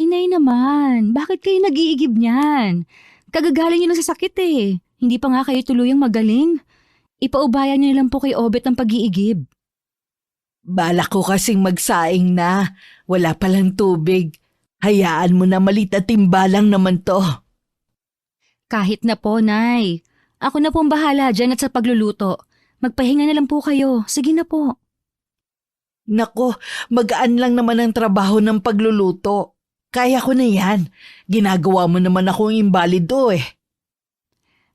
Inay naman, bakit kayo nag-iigib niyan? Kagagaling niyo lang sa sakit eh. Hindi pa nga kayo tuluyang magaling. Ipaubayan niyo lang po kay Obet ang pag-iigib. Balak ko kasing magsaing na. Wala palang tubig. Hayaan mo na malit at timbalang naman to. Kahit na po, Nay. Ako na po ang bahala dyan at sa pagluluto. Magpahinga na lang po kayo. Sige na po. Nako, magaan lang naman ang trabaho ng pagluluto. Kaya ko na yan. Ginagawa mo naman akong imbalido eh.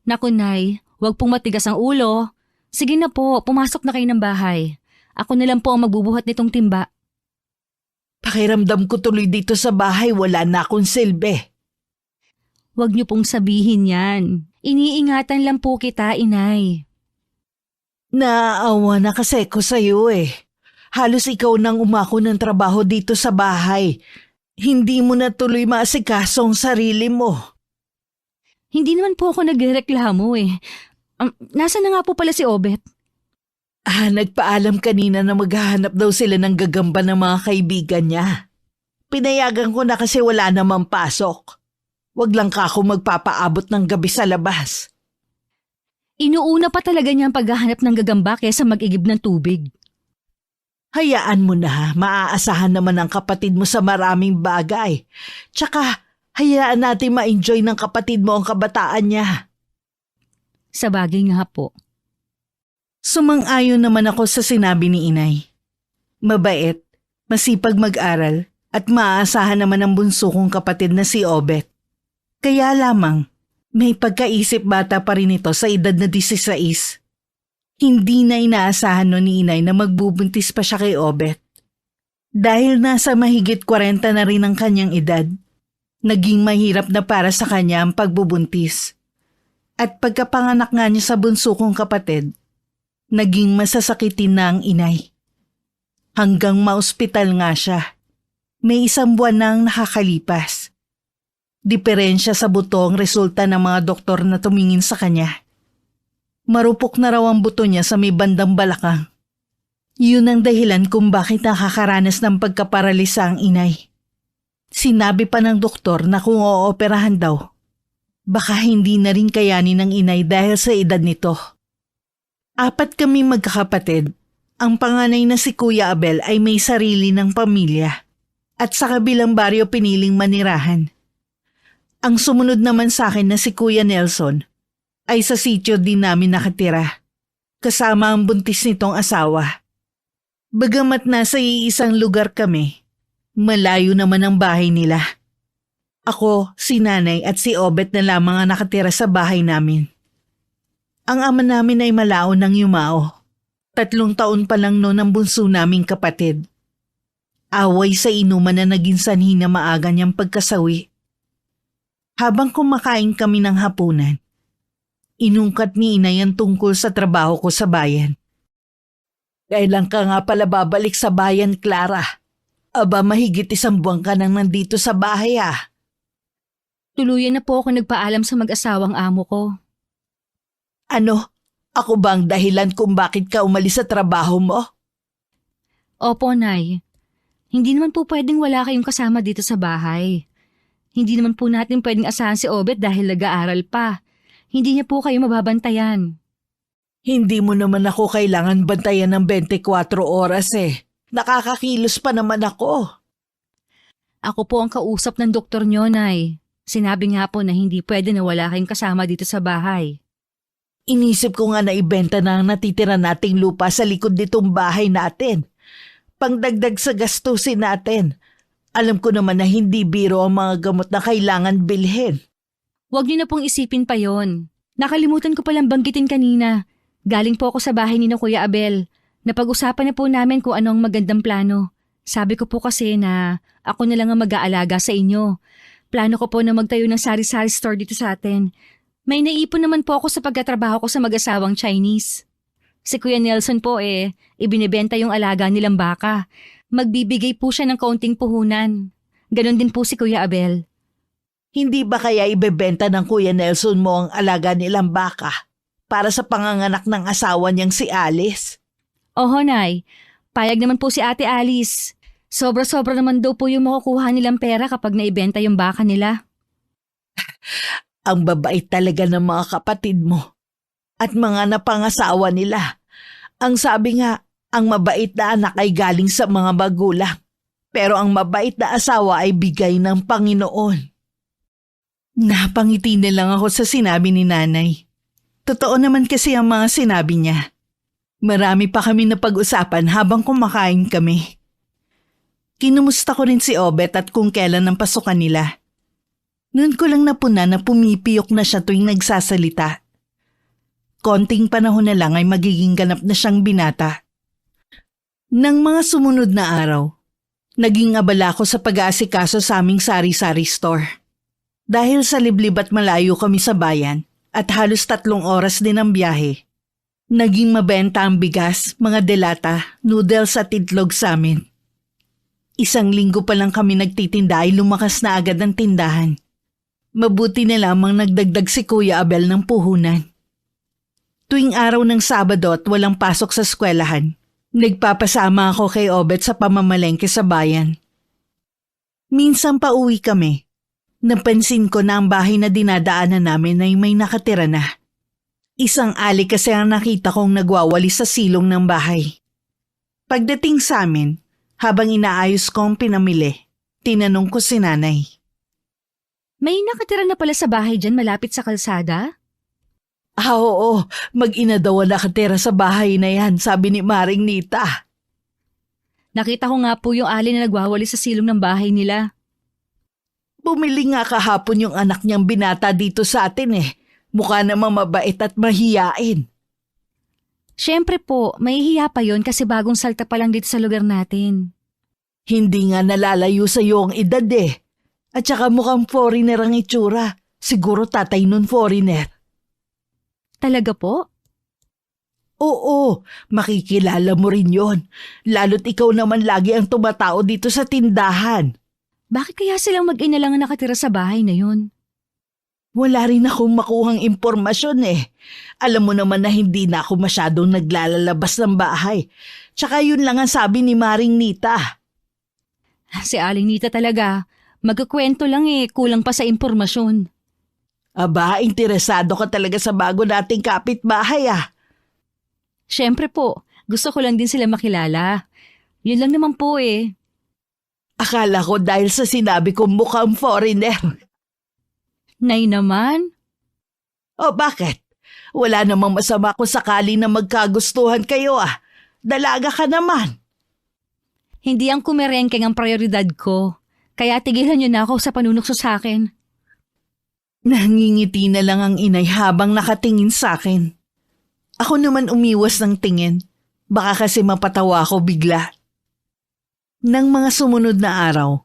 Naku, Nay. Huwag pong matigas ang ulo. Sige na po, pumasok na kayo ng bahay. Ako na lang po ang magbubuhat nitong timba. Pakiramdam ko tuloy dito sa bahay, wala na akong silbi. Huwag niyo pong sabihin yan. Iniingatan lang po kita, Inay. Naaawa na kasi ko sa'yo eh. Halos ikaw nang umako ng trabaho dito sa bahay. Hindi mo na tuloy maasikaso ang sarili mo. Hindi naman po ako nagreklamo eh. Nasaan na nga po pala si Obet? Nagpaalam kanina na maghahanap daw sila ng gagamba ng mga kaibigan niya. Pinayagan ko na kasi wala namang pasok. Wag lang ka ako magpapaabot ng gabi sa labas. Inuuna pa talaga niya ang paghahanap ng gagamba kaysa mag-igib ng tubig. Hayaan mo na, maaasahan naman ang kapatid mo sa maraming bagay. Tsaka, hayaan natin ma-enjoy ng kapatid mo ang kabataan niya. Sa bagay nga po. Sumang-ayon naman ako sa sinabi ni Inay. Mabait, masipag mag-aral, at maaasahan naman ang bunso kong kapatid na si Obet. Kaya lamang, may pagkaisip bata pa rin ito sa edad na 16. Hindi na inaasahan no ni Inay na magbubuntis pa siya kay Obet. Dahil nasa mahigit 40 na rin ang kanyang edad, naging mahirap na para sa kanya ang pagbubuntis. At pagkapanganak nga niya sa bunso kong kapatid, naging masasakitin na ang inay. Hanggang maospital nga siya. May 1 buwan nang nakakalipas. Diferensya sa buto ang resulta ng mga doktor na tumingin sa kanya. Marupok na raw ang buto niya sa may bandang balakang. Yun ang dahilan kung bakit nakakaranas ng pagkaparalisa ang inay. Sinabi pa ng doktor na kung ooperahan daw, baka hindi na rin kayanin ng inay dahil sa edad nito. 4 kami magkakapatid. Ang panganay na si Kuya Abel ay may sarili ng pamilya at sa kabilang baryo piniling manirahan. Ang sumunod naman sa akin na si Kuya Nelson ay sa sityo din namin nakatira, kasama ang buntis nitong asawa. Bagamat nasa iisang lugar kami, malayo naman ang bahay nila. Ako, si Nanay at si Obet na lamang ang nakatira sa bahay namin. Ang ama namin ay malaon ng yumao. 3 taon pa lang noon ang bunso naming kapatid. Away sa inuman na naging sanhi na maaga niyang pagkasawi. Habang kumakain kami ng hapunan, inungkat ni Inay ang tungkol sa trabaho ko sa bayan. Kailan ka nga pala babalik sa bayan, Clara? Aba, mahigit 1 buwan ka nang nandito sa bahay ah. Tuluyan na po ako nagpaalam sa mag-asawang amo ko. Ano? Ako ba ang dahilan kung bakit ka umalis sa trabaho mo? Opo, Nay. Hindi naman po pwedeng wala kayong kasama dito sa bahay. Hindi naman po natin pwedeng asahan si Obet dahil nag-aaral pa. Hindi niya po kayo mababantayan. Hindi mo naman ako kailangan bantayan ng 24 oras eh. Nakakakilos pa naman ako. Ako po ang kausap ng doktor niyo, Nay. Sinabi nga po na hindi pwede na wala kayong kasama dito sa bahay. Inisip ko nga na ibenta na ang natitira nating lupa sa likod nitong bahay natin. Pangdagdag sa gastusin natin. Alam ko naman na hindi biro ang mga gamot na kailangan bilhin. Huwag niyo na pong isipin pa yon. Nakalimutan ko palang banggitin kanina. Galing po ako sa bahay ni na Kuya Abel. Napag-usapan na po namin kung ano ang magandang plano. Sabi ko po kasi na ako na lang ang mag-aalaga sa inyo. Plano ko po na magtayo ng sari-sari store dito sa atin. May naipon naman po ako sa pagkatrabaho ko sa mag-asawang Chinese. Si Kuya Nelson po ibinibenta yung alaga nilang baka. Magbibigay po siya ng kaunting puhunan. Ganon din po si Kuya Abel. Hindi ba kaya ibebenta ng Kuya Nelson mo ang alaga nilang baka para sa panganganak ng asawa niyang si Alice? Oho, Nay. Payag naman po si Ate Alice. Sobra-sobra naman daw po yung makukuha nilang pera kapag naibenta yung baka nila. Ang babait talaga ng mga kapatid mo at mga napangasawa nila. Ang sabi nga, ang mabait na anak ay galing sa mga magulang. Pero ang mabait na asawa ay bigay ng Panginoon. Napangiti na lang ako sa sinabi ni nanay. Totoo naman kasi ang mga sinabi niya. Marami pa kami na pag-usapan habang kumakain kami. Kinumusta ko rin si Obet at kung kailan ang pasukan nila. Noon ko lang napuna na pumipiyok na siya tuwing nagsasalita. Konting panahon na lang ay magiging ganap na siyang binata. Nang mga sumunod na araw, naging abala ko sa pag-aasikaso sa aming sari-sari store. Dahil sa liblib at malayo kami sa bayan at halos 3 oras din ang biyahe, naging mabenta ang bigas, mga delata, noodles at itlog sa amin. 1 linggo pa lang kami nagtitinda ay lumakas na agad ang tindahan. Mabuti na lamang nagdagdag si Kuya Abel ng puhunan. Tuwing araw ng Sabado at walang pasok sa eskwelahan, nagpapasama ako kay Obet sa pamamalengke sa bayan. Minsan pa uwi kami. Napansin ko na ang bahay na dinadaanan namin ay may nakatira na. Isang ali kasi ang nakita kong nagwawali sa silong ng bahay. Pagdating sa amin, habang inaayos ko ang pinamili, tinanong ko si nanay. May nakatira na pala sa bahay dyan malapit sa kalsada? Oo, mag-ina daw ang nakatira sa bahay na yan, sabi ni Maring Nita. Nakita ko nga po yung ali na nagwawali sa silong ng bahay nila. Bumili nga kahapon yung anak niyang binata dito sa atin eh. Mukha namang mabait at mahiyain. Siyempre po, mahihiya pa yon kasi bagong salta pa lang dito sa lugar natin. Hindi nga nalalayo sa iyo ang edad eh. At saka mukhang foreigner ang itsura. Siguro tatay nun foreigner. Talaga po? Oo, makikilala mo rin yon. Lalo't ikaw naman lagi ang tumatao dito sa tindahan. Bakit kaya silang mag-ina lang ang nakatira sa bahay na yun? Wala rin akong makuhang impormasyon eh. Alam mo naman na hindi na ako masyadong naglalabas ng bahay. Tsaka yun lang ang sabi ni Maring Nita. Si Aling Nita talaga. Magkukwento lang eh, kulang pa sa impormasyon. Aba, interesado ka talaga sa bago nating kapitbahay ah. Siyempre po, gusto ko lang din sila makilala. Yun lang naman po eh. Akala ko dahil sa sinabi ko mukhang foreigner. Nay naman? O bakit? Wala namang masama kung sakali na magkagustuhan kayo ah. Dalaga ka naman. Hindi ang kumerengkeng ang prioridad ko. Kaya tigilan niyo na ako sa panunukso sa akin. Nangingiti na lang ang inay habang nakatingin sa akin. Ako naman umiwas ng tingin. Baka kasi mapatawa ako bigla. Nang mga sumunod na araw,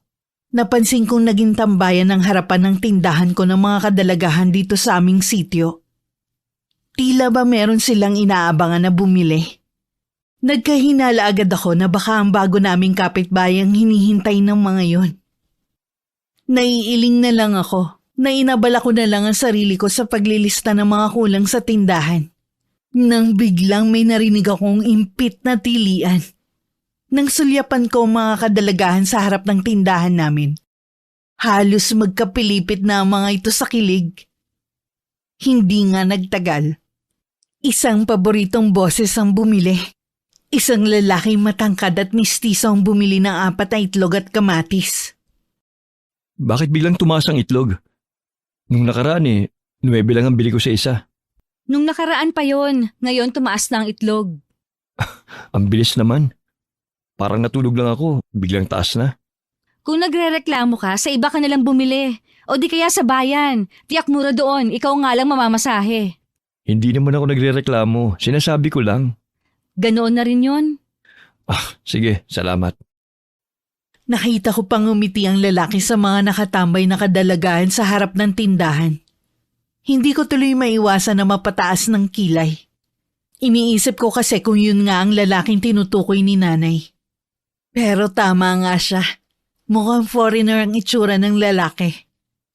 napansin kong naging tambayan ng harapan ng tindahan ko ng mga kadalagahan dito sa aming sitio. Tila ba meron silang inaabangan na bumili? Nagkahinala agad ako na baka ang bago naming kapitbayang hinihintay ng mga yon. Naiiling na lang ako na inabala ko na lang ang sarili ko sa paglilista ng mga kulang sa tindahan. Nang biglang may narinig akong impit na tilian. Nang sulyapan ko ang mga kadalagahan sa harap ng tindahan namin, halos magkapilipit na ang mga ito sa kilig. Hindi nga nagtagal. Isang paboritong boses ang bumili. Isang lalaking matangkad at mistiso ang bumili ng 4 na itlog at kamatis. Bakit biglang tumaas ang itlog? Nung nakaraan 9 lang ang bili ko sa isa. Nung nakaraan pa yon, ngayon tumaas na ang itlog. Ang bilis naman. Parang natulog lang ako, biglang taas na. Kung nagrereklamo ka, sa iba ka nalang bumili. O di kaya sa bayan. Tiyak mura doon, ikaw nga lang mamamasahe. Hindi naman ako nagrereklamo, sinasabi ko lang. Ganoon na rin yun. Sige, salamat. Nakita ko pang umiti ang lalaki sa mga nakatambay na kadalagahan sa harap ng tindahan. Hindi ko tuloy maiwasan na mapataas ng kilay. Iniisip ko kasi kung yun nga ang lalaking tinutukoy ni nanay. Pero tama nga siya. Mukhang foreigner ang itsura ng lalaki.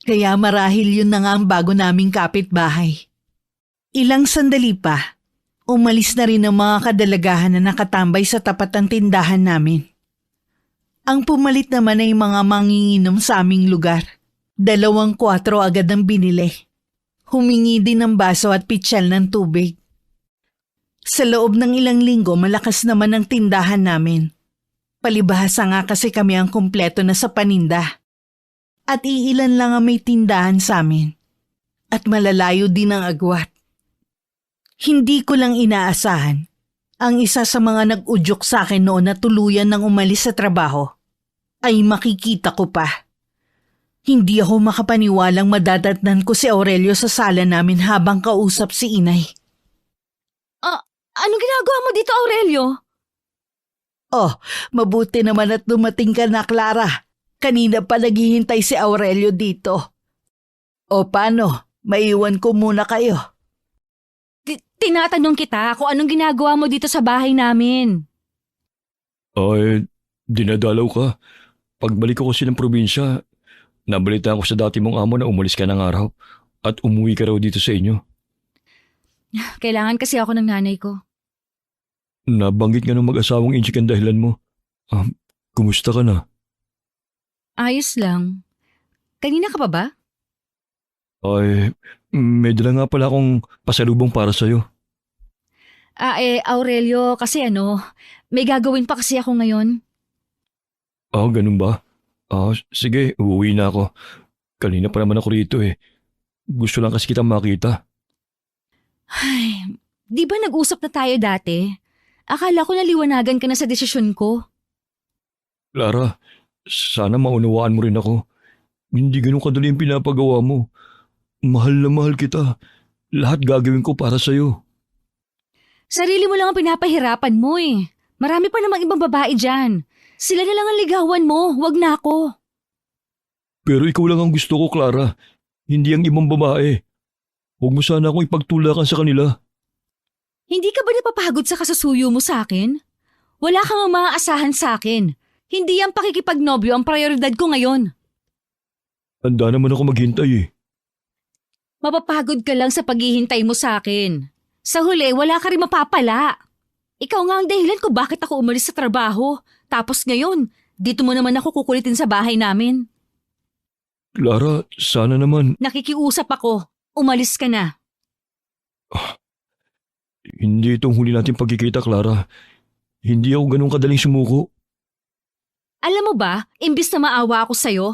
Kaya marahil yun na nga ang bago naming kapitbahay. Ilang sandali pa, umalis na rin ang mga kadalagahan na nakatambay sa tapat ng tindahan namin. Ang pumalit naman ay mga manginginom sa aming lugar. 2 kwatro agad ang binili. Humingi din ng baso at pitsyal ng tubig. Sa loob ng ilang linggo, malakas naman ang tindahan namin. Palibhasa nga kasi kami ang kumpleto na sa paninda. At iilan lang ang may tindahan sa amin. At malalayo din ang agwat. Hindi ko lang inaasahan. Ang isa sa mga nag-udyok sa akin noon na tuluyan nang umalis sa trabaho ay makikita ko pa. Hindi ako makapaniwalang madadatnan ko si Aurelio sa sala namin habang kausap si inay. Anong ginagawa mo dito, Aurelio? Oh, mabuti naman at dumating ka na, Clara. Kanina pa naghihintay si Aurelio dito. O paano? Maiwan ko muna kayo. Tinatanong kita kung anong ginagawa mo dito sa bahay namin. Ay, dinadalaw ka. Pagbalik ko kasi ng probinsya, nabalitaan ko sa dati mong amo na umalis ka ng araw at umuwi ka raw dito sa inyo. Kailangan kasi ako ng nanay ko. Nabanggit nga ng mag-asawang Inchik ang dahilan mo. Kumusta ka na? Ayos lang. Kanina ka pa ba? Ay, may dala nga pala akong pasalubong para sa'yo. Aurelio, kasi may gagawin pa kasi ako ngayon. Ganun ba? Sige, uuwi na ako. Kanina pa naman ako rito eh. Gusto lang kasi kitang makita. Ay, di ba nag-usap na tayo dati? Akala ko naliwanagan ka na sa desisyon ko. Clara, sana maunawaan mo rin ako. Hindi ganun kadali yung pinapagawa mo. Mahal na mahal kita. Lahat gagawin ko para sa'yo. Sarili mo lang ang pinapahirapan mo eh. Marami pa namang ibang babae dyan. Sila na lang ang ligawan mo, wag na ako. Pero ikaw lang ang gusto ko, Clara. Hindi ang ibang babae. Huwag mo sana akong ipagtulakan sa kanila. Hindi ka ba napapagod sa kasasuyo mo sa akin? Wala kang maaasahan sa akin. Hindi ang pakikipagnobyo ang prioridad ko ngayon. Handa naman ako maghintay eh. Mapapagod ka lang sa paghihintay mo sa akin. Sa huli, wala ka rin mapapala. Ikaw nga ang dahilan kung bakit ako umalis sa trabaho. Tapos ngayon, dito mo naman ako kukulitin sa bahay namin. Clara, sana naman. Nakikiusap ako. Umalis ka na. Hindi itong huli natin pagkikita, Clara. Hindi ako ganun kadaling sumuko. Alam mo ba, imbis na maawa ako sa'yo,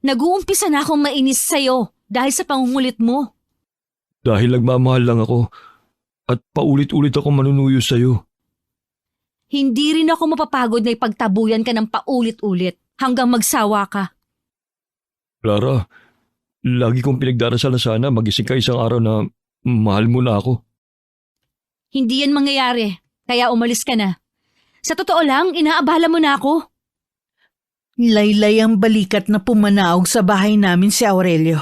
nag-uumpisa na akong mainis sa'yo dahil sa pangungulit mo. Dahil nagmamahal lang ako at paulit-ulit ako manunuyo sa'yo. Hindi rin ako mapapagod na ipagtabuyan ka ng paulit-ulit hanggang magsawa ka. Clara, lagi kong pinagdarasal na sana magising ka isang araw na mahal mo na ako. Hindi yan mangyayari, kaya umalis ka na. Sa totoo lang, inaabala mo na ako. Laylay ang balikat na pumanaog sa bahay namin si Aurelio.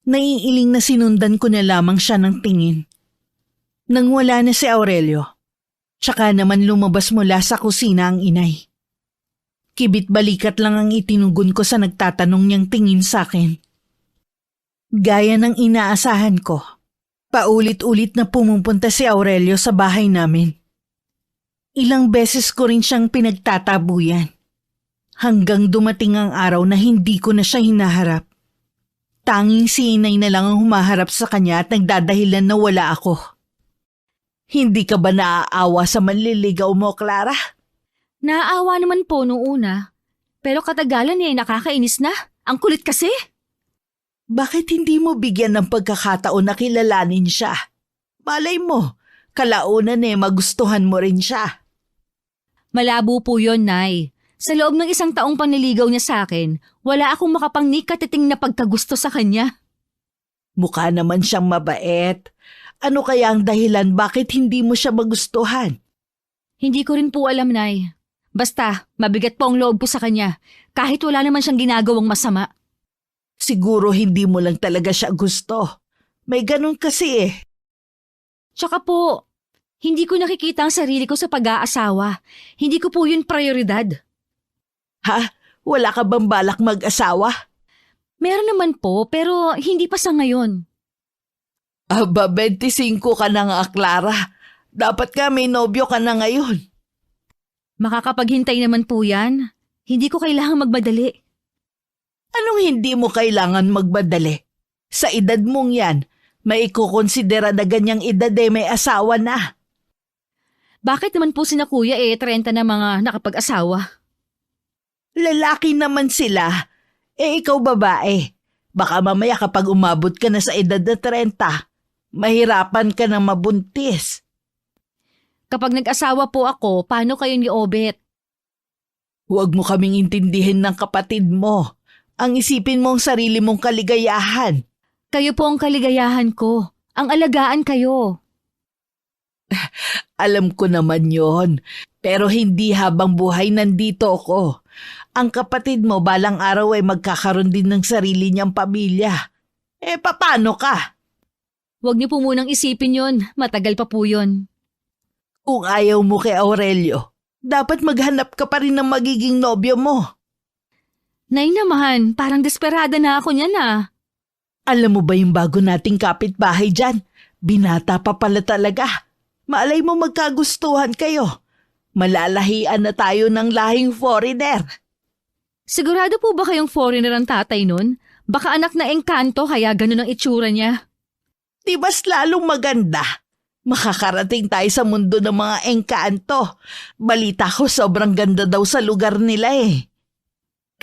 Naiiling na sinundan ko na lamang siya ng tingin. Nang wala na si Aurelio, tsaka naman lumabas mula sa kusina ang inay. Kibit balikat lang ang itinugon ko sa nagtatanong niyang tingin sa akin. Gaya ng inaasahan ko, paulit-ulit na pumupunta si Aurelio sa bahay namin. Ilang beses ko rin siyang pinagtatabuyan. Hanggang dumating ang araw na hindi ko na siya hinaharap. Tanging si inay na lang ang humaharap sa kanya at nagdadahilan na wala ako. Hindi ka ba naaawa sa manliligaw mo, Clara? Naaawa naman po noong una. Pero katagalan nakakainis na. Ang kulit kasi. Bakit hindi mo bigyan ng pagkakataon na kilalanin siya? Malay mo, kalaunan magustuhan mo rin siya. Malabo po yon, Nay. Sa loob ng 1 taong panliligaw niya sa akin, wala akong makapangnikatiting na pagkagusto sa kanya. Mukha naman siyang mabait. Ano kaya ang dahilan bakit hindi mo siya magustuhan? Hindi ko rin po alam, Nay. Basta, mabigat po ang loob ko sa kanya, kahit wala naman siyang ginagawang masama. Siguro hindi mo lang talaga siya gusto. May ganun kasi eh. Tsaka po, hindi ko nakikita ang sarili ko sa pag-aasawa. Hindi ko po yun prioridad. Ha? Wala ka bang balak mag-asawa? Meron naman po, pero hindi pa sa ngayon. Aba, 25 ka na nga, Clara. Dapat ka may nobyo ka na ngayon. Makakapaghintay naman po yan. Hindi ko kailangang magmadali. Anong hindi mo kailangan magmadali? Sa edad mong yan, may ikukonsidera na ganyang edad may asawa na. Bakit naman po sina kuya 30 na mga nakapag-asawa? Lalaki naman sila. Ikaw babae. Baka mamaya kapag umabot ka na sa edad na 30, mahirapan ka na mabuntis. Kapag nag-asawa po ako, paano kayo ni Obet? Huwag mo kaming intindihin ng kapatid mo. Ang isipin mo ang sarili mong kaligayahan. Kayo po ang kaligayahan ko. Ang alagaan kayo. Alam ko naman yon. Pero hindi habang buhay nandito ako. Ang kapatid mo balang araw ay magkakaroon din ng sarili niyang pamilya. Paano ka? Huwag niyo po munang isipin yon. Matagal pa po yon. Kung ayaw mo kay Aurelio, dapat maghanap ka pa rin ng magiging nobyo mo. Nay naman, parang desperada na ako niyan Alam mo ba yung bago nating kapitbahay dyan? Binata pa pala talaga. Malay mo magkagustuhan kayo. Malalahian na tayo ng lahing foreigner. Sigurado po ba kayong foreigner ang tatay nun? Baka anak na engkanto kaya ganun ang itsura niya. Di ba's lalong maganda? Makakarating tayo sa mundo ng mga engkanto. Balita ko sobrang ganda daw sa lugar nila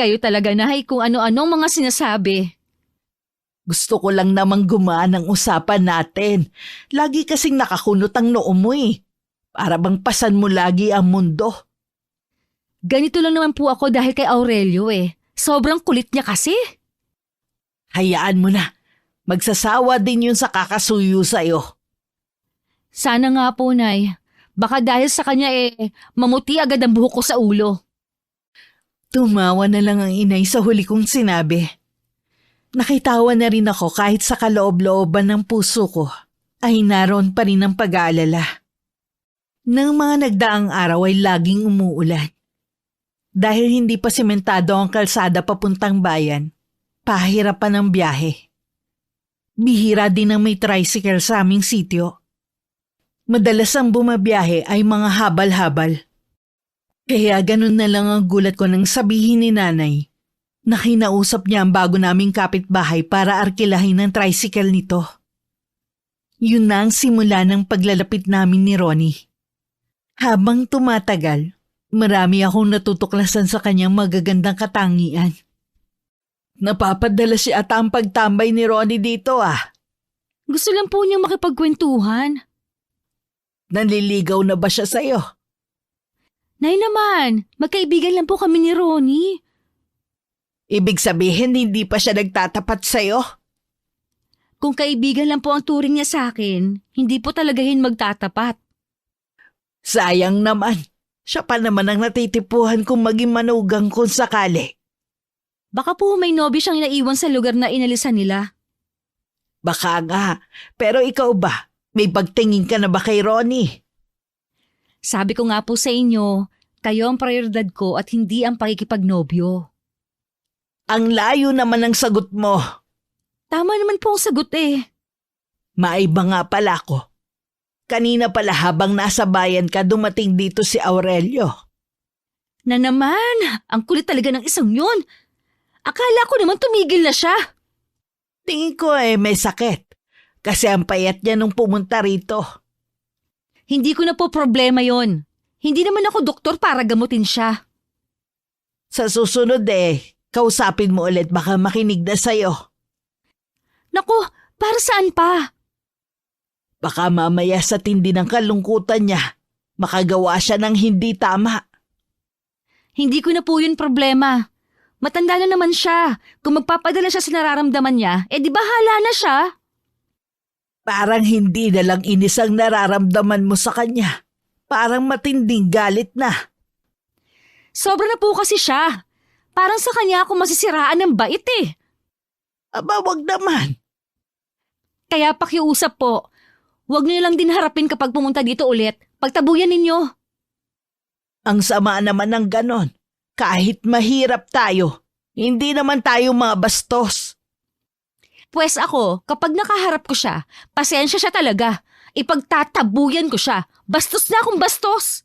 Kayo talaga nahay kung ano-anong mga sinasabi. Gusto ko lang namang gumaan ang usapan natin. Lagi kasing nakakunot ang noo mo Para bang pasan mo lagi ang mundo. Ganito lang naman po ako dahil kay Aurelio Sobrang kulit niya kasi. Hayaan mo na. Magsasawa din yun sa kakasuyo sa'yo. Sana nga po, Nay. Baka dahil sa kanya mamuti agad ang buhok ko sa ulo. Tumawa na lang ang inay sa huli kong sinabi. Nakitawa na rin ako kahit sa kaloob-looban ng puso ko ay naroon pa rin ang pag-aalala. Nang mga nagdaang araw ay laging umuulan. Dahil hindi pa simentado ang kalsada papuntang bayan, pahirapan ang biyahe. Bihira din ang may tricycle sa aming sitio. Madalas ang bumabiyahe ay mga habal-habal. Kaya ganun na lang ang gulat ko nang sabihin ni nanay na kinausap niya ang bago naming kapitbahay para arkilahin ang tricycle nito. Yun na ang simula ng paglalapit namin ni Ronnie. Habang tumatagal, marami akong natutuklasan sa kanyang magagandang katangian. Napapadala siya at ang pagtambay ni Ronnie dito Gusto lang po niyang makipagkwentuhan. Nanliligaw na ba siya sa'yo? Nay naman, magkaibigan lang po kami ni Ronnie. Ibig sabihin hindi pa siya nagtatapat sa'yo? Kung kaibigan lang po ang turing niya sa akin, hindi po talaga yun magtatapat. Sayang naman. Siya pa naman ang natitipuhan kung maging manugang kung sakali. Baka po may nobby siyang inaiwan sa lugar na inalisan nila. Baka nga. Pero ikaw ba? May pagtingin ka na ba kay Ronnie? Sabi ko nga po sa inyo, kayo ang prioridad ko at hindi ang pakikipagnobyo. Ang layo naman ng sagot mo. Tama naman po ang sagot Maiba nga pala ko. Kanina pala habang nasa bayan ka dumating dito si Aurelio. Na naman, ang kulit talaga ng isang yun. Akala ko naman tumigil na siya. Tingin ko may sakit. Kasi ang payat niya nung pumunta rito. Hindi ko na po problema yon. Hindi naman ako doktor para gamutin siya. Sa susunod kausapin mo ulit baka makinig na sa'yo. Naku, para saan pa? Baka mamaya sa tindi ng kalungkutan niya, makagawa siya ng hindi tama. Hindi ko na po yun problema. Matanda na naman siya. Kung magpapadala siya sa nararamdaman niya, di bahala na siya. Parang hindi na lang inis ang nararamdaman mo sa kanya. Parang matinding galit na. Sobra na po kasi siya. Parang sa kanya ako masisiraan ng bait Aba, wag naman. Kaya pakiusap po, huwag niyo lang din harapin kapag pumunta dito ulit. Pagtabuyan ninyo. Ang sama naman ng ganon. Kahit mahirap tayo, hindi naman tayo mga bastos. Pwes ako, kapag nakaharap ko siya, pasensya siya talaga. Ipagtatabuyan ko siya. Bastos na akong bastos.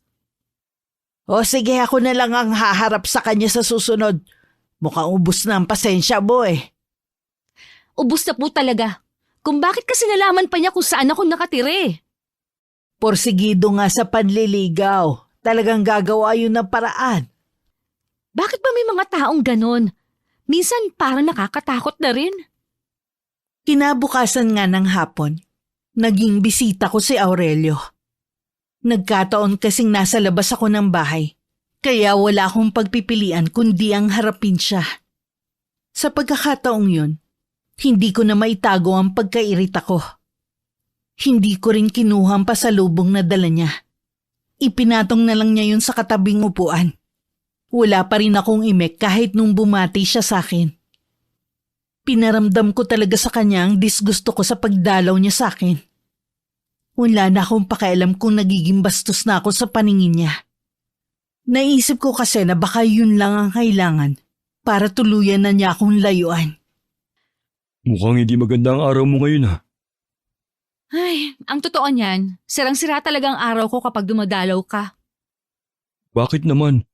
O sige, ako na lang ang haharap sa kanya sa susunod. Mukhang ubus na ang pasensya mo eh. Ubus na po talaga. Kung bakit kasi nalaman pa niya kung saan ako nakatire. Porsigido nga sa panliligaw. Talagang gagawa yun ng paraan. Bakit ba may mga taong ganon? Minsan parang nakakatakot na rin. Kinabukasan nga ng hapon, naging bisita ko si Aurelio. Nagkataon kasing nasa labas ako ng bahay, kaya wala akong pagpipilian kundi ang harapin siya. Sa pagkakataong yun, hindi ko na maitago ang pagkairita ko. Hindi ko rin kinuha ang pasalubong na dala niya. Ipinatong na lang niya yun sa katabing upuan. Wala pa rin akong imek kahit nung bumati siya sa akin. Pinaramdam ko talaga sa kanya ang disgusto ko sa pagdalaw niya sa akin. Wala na akong pakialam kung nagiging bastos na ako sa paningin niya. Naisip ko kasi na baka yun lang ang kailangan para tuluyan na niya akong layuan. Mukhang hindi maganda ang araw mo ngayon ha. Ay, ang totoo niyan, sirang-sira talaga ang araw ko kapag dumadalaw ka. Bakit naman?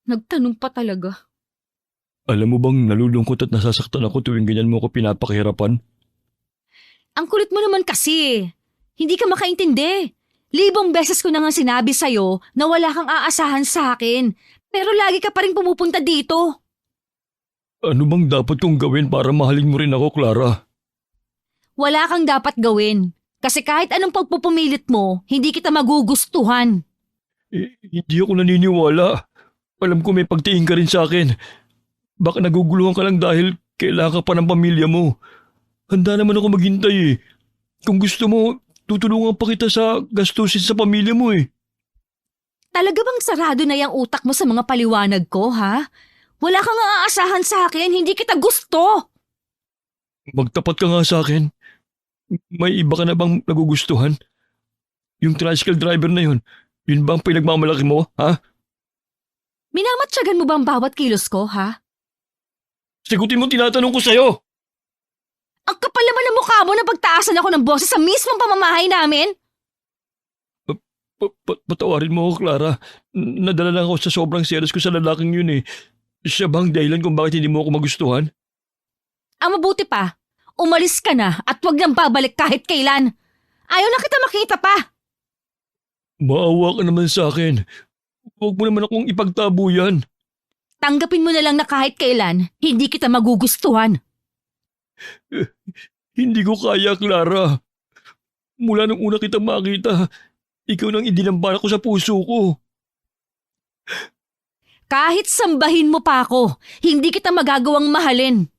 Nagtanong pa talaga. Alam mo bang nalulungkot at nasasaktan ako tuwing ganyan mo ako pinapakihirapan? Ang kulit mo naman kasi. Hindi ka makaintindi. 1,000 beses ko na nga sinabi sa'yo na wala kang aasahan sa akin. Pero lagi ka pa rin pumupunta dito. Ano bang dapat kong gawin para mahalin mo rin ako, Clara? Wala kang dapat gawin. Kasi kahit anong pagpupumilit mo, hindi kita magugustuhan. Hindi ako naniniwala. Alam ko may pagtingin ka rin sa akin. Baka naguguluhan ka lang dahil kailangan ka pa ng pamilya mo. Handa naman ako maghintay eh. Kung gusto mo, tutulungan pa kita sa gastusin sa pamilya mo eh. Talaga bang sarado na yung utak mo sa mga paliwanag ko, ha? Wala kang aasahan sa akin, hindi kita gusto. Magtapat ka nga sa akin. May iba ka na bang nagugustuhan? Yung tricycle driver na yun ba ang pinagmamalaki mo, ha? Minamatyagan mo ba ang bawat kilos ko, ha? Sigutin mo tinatanong ko sa'yo! Ang kapal naman ng mukha mo na pagtaasan ako ng boses sa mismong pamamahay namin. Patawarin mo ako, Clara. Nadala lang ako sa sobrang selos ko sa lalaking yun eh. Siya bang dahilan kung bakit hindi mo ako magustuhan? Ang mabuti pa, umalis ka na at wag nang babalik kahit kailan. Ayaw na kita makita pa. Maawa ka naman sa akin. Huwag mo naman akong ipagtabo yan. Tanggapin mo na lang na kahit kailan, hindi kita magugustuhan. Hindi ko kaya, Clara. Mula nung una kitang makita, ikaw nang idinambala ko sa puso ko. Kahit sambahin mo pa ako, hindi kita magagawang mahalin.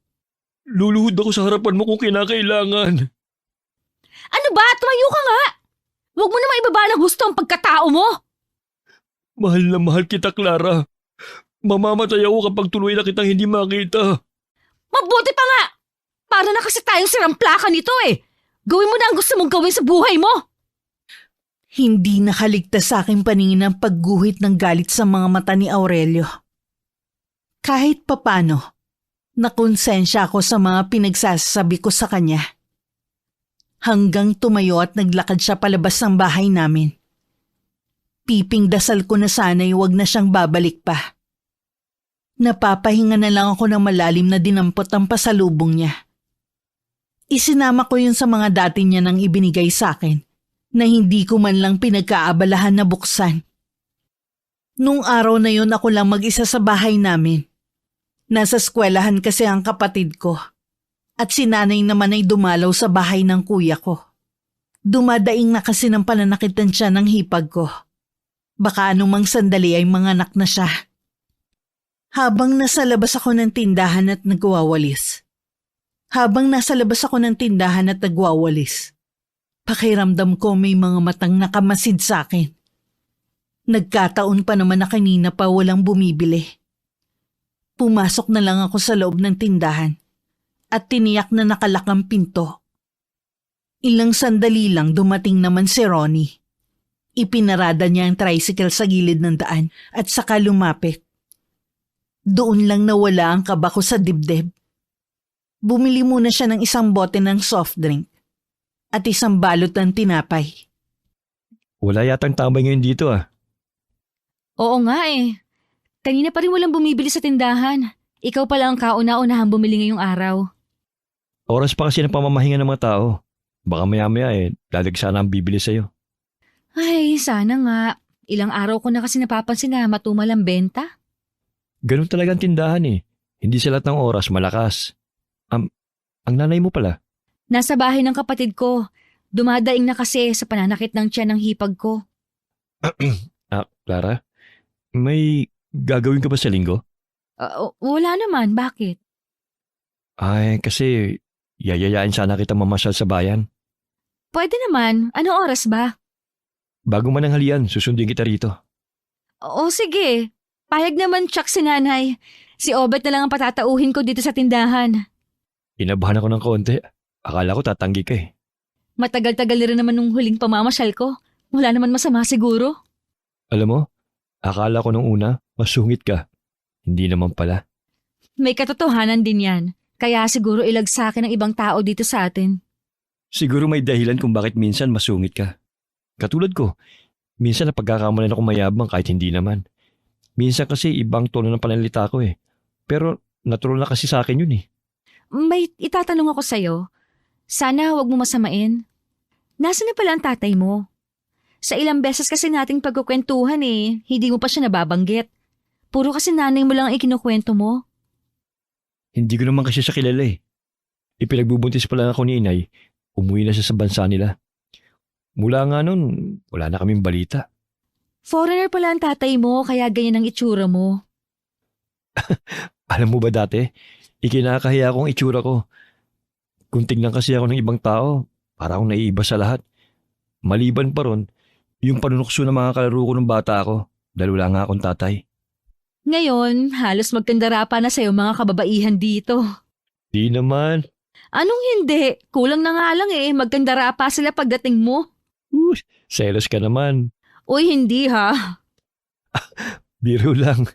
Luluhod ako sa harapan mo kung kinakailangan. Ano ba? Tumayo ka nga! Huwag mo na maibaba ng gusto ang pagkatao mo. Mahal na mahal kita, Clara. Mamamatay ako kapag tuloy na kitang hindi makita. Mabuti pa nga! Para na kasi tayong sirang plaka nito eh. Gawin mo na ang gusto mong gawin sa buhay mo. Hindi nakaligtas sa aking paningin ang pagguhit ng galit sa mga mata ni Aurelio. Kahit papano, nakonsensya ako sa mga pinagsasabi ko sa kanya. Hanggang tumayo at naglakad siya palabas ng bahay namin. Piping dasal ko na sana'y wag na siyang babalik pa. Napapahinga na lang ako ng malalim na dinampot ang pasalubong niya. Isinama ko yun sa mga dati niya nang ibinigay sa akin na hindi ko man lang pinagkaabalahan na buksan. Nung araw na yun ako lang mag-isa sa bahay namin. Nasa eskwelahan kasi ang kapatid ko at si nanay naman ay dumalaw sa bahay ng kuya ko. Dumadaing na kasi ng pananakitan siya ng hipag ko. Baka anumang sandali ay manganak na siya. Habang nasa labas ako ng tindahan at nagwawalis. Pakiramdam ko may mga matang nakamasid sa akin. Nagkataon pa naman na kanina pa walang bumibili. Pumasok na lang ako sa loob ng tindahan at tiniyak na nakalak ang pinto. Ilang sandali lang dumating naman si Ronnie. Ipinarada niya ang tricycle sa gilid ng daan at saka lumapit. Doon lang nawala ang kaba ko sa dibdib. Bumili muna siya ng isang bote ng soft drink at isang balot ng tinapay. Wala yatang tambay ngayon dito ah. Oo nga eh. Kanina pa rin walang bumibili sa tindahan. Ikaw pala ang kauna-unahang bumili ngayong araw. Oras pa kasi ng pamamahinga ng mga tao. Baka maya-maya dadagsa na ang bibili sa'yo. Ay, sana nga. Ilang araw ko na kasi napapansin na matumal ang benta. Ganun talaga ang tindahan eh. Hindi sa lahat ng oras malakas. Ang nanay mo pala. Nasa bahay ng kapatid ko. Dumadaing na kasi sa pananakit ng tiyan ng hipag ko. Clara? May gagawin ka ba sa linggo? Wala naman, bakit? Ay, kasi yayayain sana kita mamasyal sa bayan. Pwede naman, anong oras ba? Bago mananghalian, susundin kita rito. Oo, sige. Payag naman tsak si nanay. Si Obet na lang ang patatauhin ko dito sa tindahan. Inabahan ako ng konti. Akala ko tatanggi ka eh. Matagal-tagal na rin naman nung huling pamamasyal ko. Wala naman masama siguro. Alam mo, akala ko nung una, masungit ka. Hindi naman pala. May katotohanan din yan. Kaya siguro ilag sa akin ng ibang tao dito sa atin. Siguro may dahilan kung bakit minsan masungit ka. Katulad ko, minsan napagkakamalan ako mayabang kahit hindi naman. Minsan kasi ibang tono ng pananalita ko eh. Pero natural na kasi sa akin yun eh. May itatanong ako sa'yo. Sana huwag mo masamain. Nasaan na pala ang tatay mo? Sa ilang beses kasi nating pagkukwentuhan eh, hindi mo pa siya nababanggit. Puro kasi nanay mo lang ang ikinukwento mo. Hindi ko naman kasi siya kilala eh. Ipinagbubuntis pa lang ako ni inay, umuwi na siya sa bansa nila. Mula nga nun, wala na kaming balita. Foreigner pala ang tatay mo, kaya ganyan ang itsura mo. Alam mo ba dati, ikinakahiya ko ang itsura ko. Kung tignan kasi ako ng ibang tao, para akong naiiba sa lahat. Maliban pa ron, yung panunukso ng mga kalaro ko nung bata ako, dahil wala nga akong tatay. Ngayon, halos magkandara pa na sa'yo mga kababaihan dito. Di naman. Anong hindi? Kulang na nga lang eh, magkandara pa sila pagdating mo. Selos ka naman. Uy, hindi ha. Biro lang.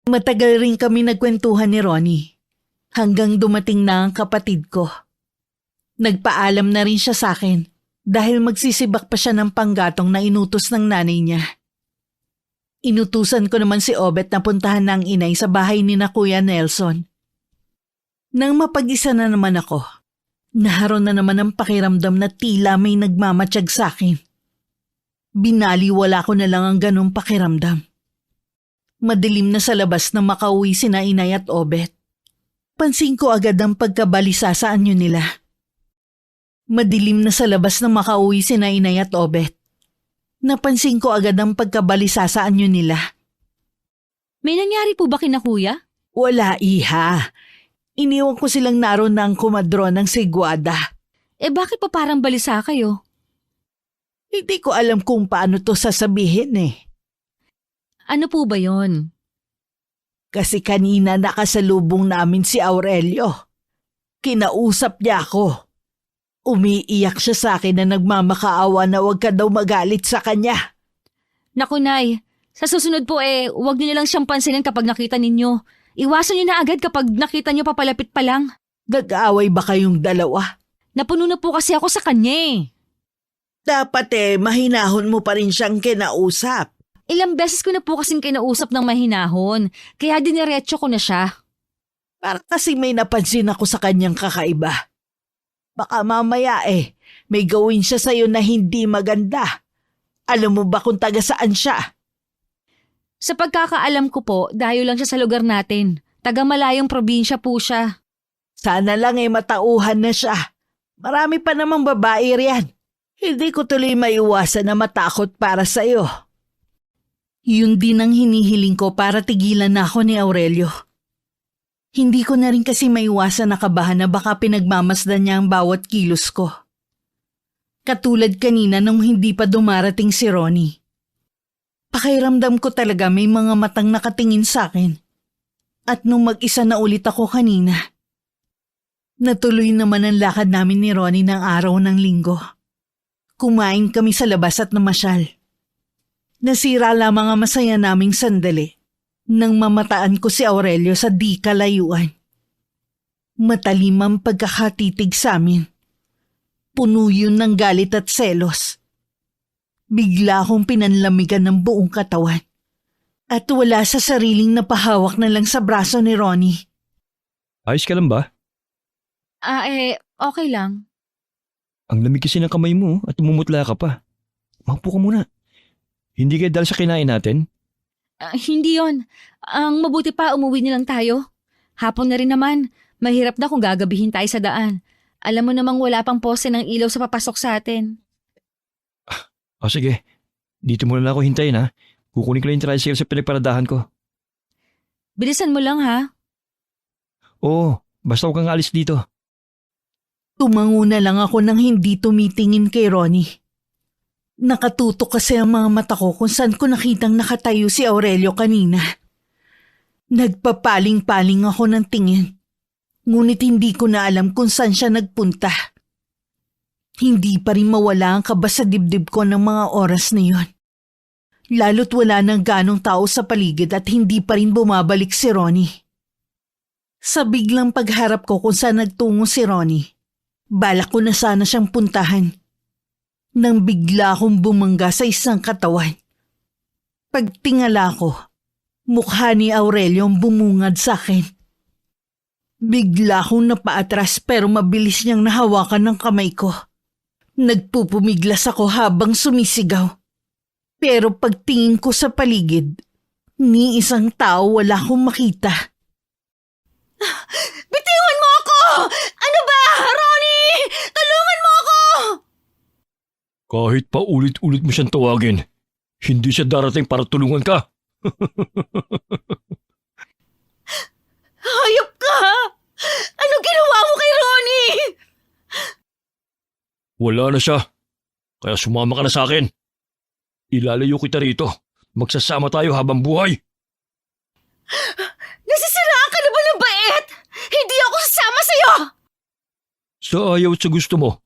Matagal rin kami nagkwentuhan ni Ronnie. Hanggang dumating na ang kapatid ko. Nagpaalam na rin siya sa akin dahil magsisibak pa siya ng panggatong na inutos ng nanay niya. Inutusan ko naman si Obet na puntahan ng inay sa bahay ni na Kuya Nelson. Nang mapag-isa na naman ako, naharon na naman ang pakiramdam na tila may nagmamatsyag sa akin. Binaliwala ko na lang ang ganong pakiramdam. Madilim na sa labas na makauwi sina inay at Obet. Pansin ko agad ang pagkabalisa sa anyo nila. Madilim na sa labas na makauwi sina inay at Obet. Napansin ko agad ang pagkabalisa sa anyo nila. May nangyari po ba kina kuya? Wala, iha. Iniwan ko silang naroon ng kumadron ng Siguada. Bakit pa parang balisa kayo? Hindi ko alam kung paano to sasabihin eh. Ano po ba yon? Kasi kanina nakasalubong namin si Aurelio. Kinausap niya ako. Umiiyak siya sa akin na nagmamakaawa na huwag ka daw magalit sa kanya. Naku nay, sa susunod po huwag niyo na lang siyang pansinin kapag nakita ninyo. Iwasan niyo na agad kapag nakita niyo papalapit pa lang. Nag-aaway ba kayong dalawa? Napuno na po kasi ako sa kanya eh. Dapat mahinahon mo pa rin siyang kinausap. Ilang beses ko na po kasing kinausap ng mahinahon, kaya diniretso ko na siya. Para kasi may napansin ako sa kanyang kakaiba. Baka mamaya may gawin siya sa'yo na hindi maganda. Alam mo ba kung taga saan siya? Sa pagkakaalam ko po, dayo lang siya sa lugar natin. Taga malayong probinsya po siya. Sana lang matauhan na siya. Marami pa namang babae riyan. Hindi ko tuloy maiwasan na matakot para sa'yo. Yun din ang hinihiling ko para tigilan na ako ni Aurelio. Hindi ko na rin kasi maiwasan na kabahan na baka pinagmamasdan niya ang bawat kilos ko. Katulad kanina nung hindi pa dumarating si Ronnie. Pakiramdam ko talaga may mga matang nakatingin sa akin. At nung mag-isa na ulit ako kanina, natuloy naman ang lakad namin ni Ronnie ng araw ng linggo. Kumain kami sa labas at namasyal. Nasira lamang ang masaya naming sandali nang mamataan ko si Aurelio sa di kalayuan. Matalim ang pagkakatitig sa amin. Puno yun ng galit at selos. Bigla akong pinanlamigan ng buong katawan. At wala sa sariling napahawak na lang sa braso ni Ronnie. Ayos ka lang ba? Okay lang. Ang lamig kasi ng kamay mo at umumutla ka pa. Maupo ka muna. Hindi kayo dahil sa kinain natin? Hindi yon. Ang mabuti pa, umuwi nilang tayo. Hapon na rin naman. Mahirap na kung gagabihin tayo sa daan. Alam mo namang wala pang pose ng ilaw sa papasok sa atin. O sige, dito muna na ako hintayin ha. Kukunin ko lang yung tricycle sa pinagparadahan ko. Bilisan mo lang ha. Oo, basta huwag kang alis dito. Tumango na lang ako nang hindi tumitingin kay Ronnie. Nakatutok kasi ang mga mata ko kung saan ko nakitang nakatayo si Aurelio kanina. Nagpapaling-paling ako ng tingin. Ngunit hindi ko na alam kung saan siya nagpunta. Hindi pa rin mawala ang kaba sa dibdib ko ng mga oras na yon. Lalo't wala nang ganong tao sa paligid at hindi pa rin bumabalik si Ronnie. Sa biglang pagharap ko kung saan nagtungo si Ronnie, balak ko na sana siyang puntahan. Nang bigla akong bumangga sa isang katawan. Pagtingala ko, mukha ni Aurelio ang bumungad sa akin. Bigla akong napaatras pero mabilis niyang nahawakan ng kamay ko. Nagpupumiglas ako habang sumisigaw. Pero pagtingin ko sa paligid, ni isang tao wala akong makita. Bitiwan mo ako! Ano ba, Ronnie? Tulungan mo ako! Kahit pa ulit-ulit mo siyang tawagin, hindi siya darating para tulungan ka. Hayop ka! Anong ginawa mo kay Ronnie? Wala na siya. Kaya sumama ka na sa akin. Ilalayo kita rito. Magsasama tayo habang buhay. Nasisiraan ka na ba ng bait? Hindi ako sasama sa'yo! Sa ayaw at sa gusto mo,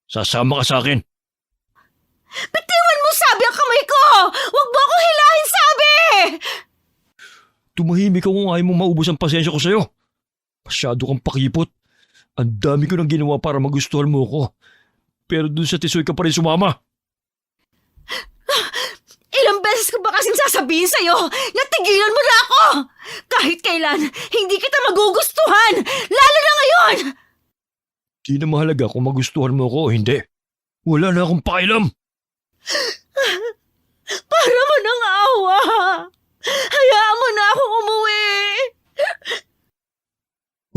sasama ka sa akin. Bitiwan mo sabi ang kamay ko! Huwag mo ako hilahin sabi! Tumahimik ka kung ayaw mo maubos ang pasensya ko sa'yo. Masyado kang pakipot. Ang dami ko nang ginawa para magustuhan mo ko. Pero dun sa tisoy ka pa rin sumama. Ilang beses ko ba kasing sasabihin sa'yo na tigilan mo na ako? Kahit kailan, hindi kita magugustuhan! Lalo na ngayon! Di na mahalaga kung magustuhan mo ko o hindi. Wala na akong pakialam. Para mo ng awa! Hayaan mo na akong umuwi!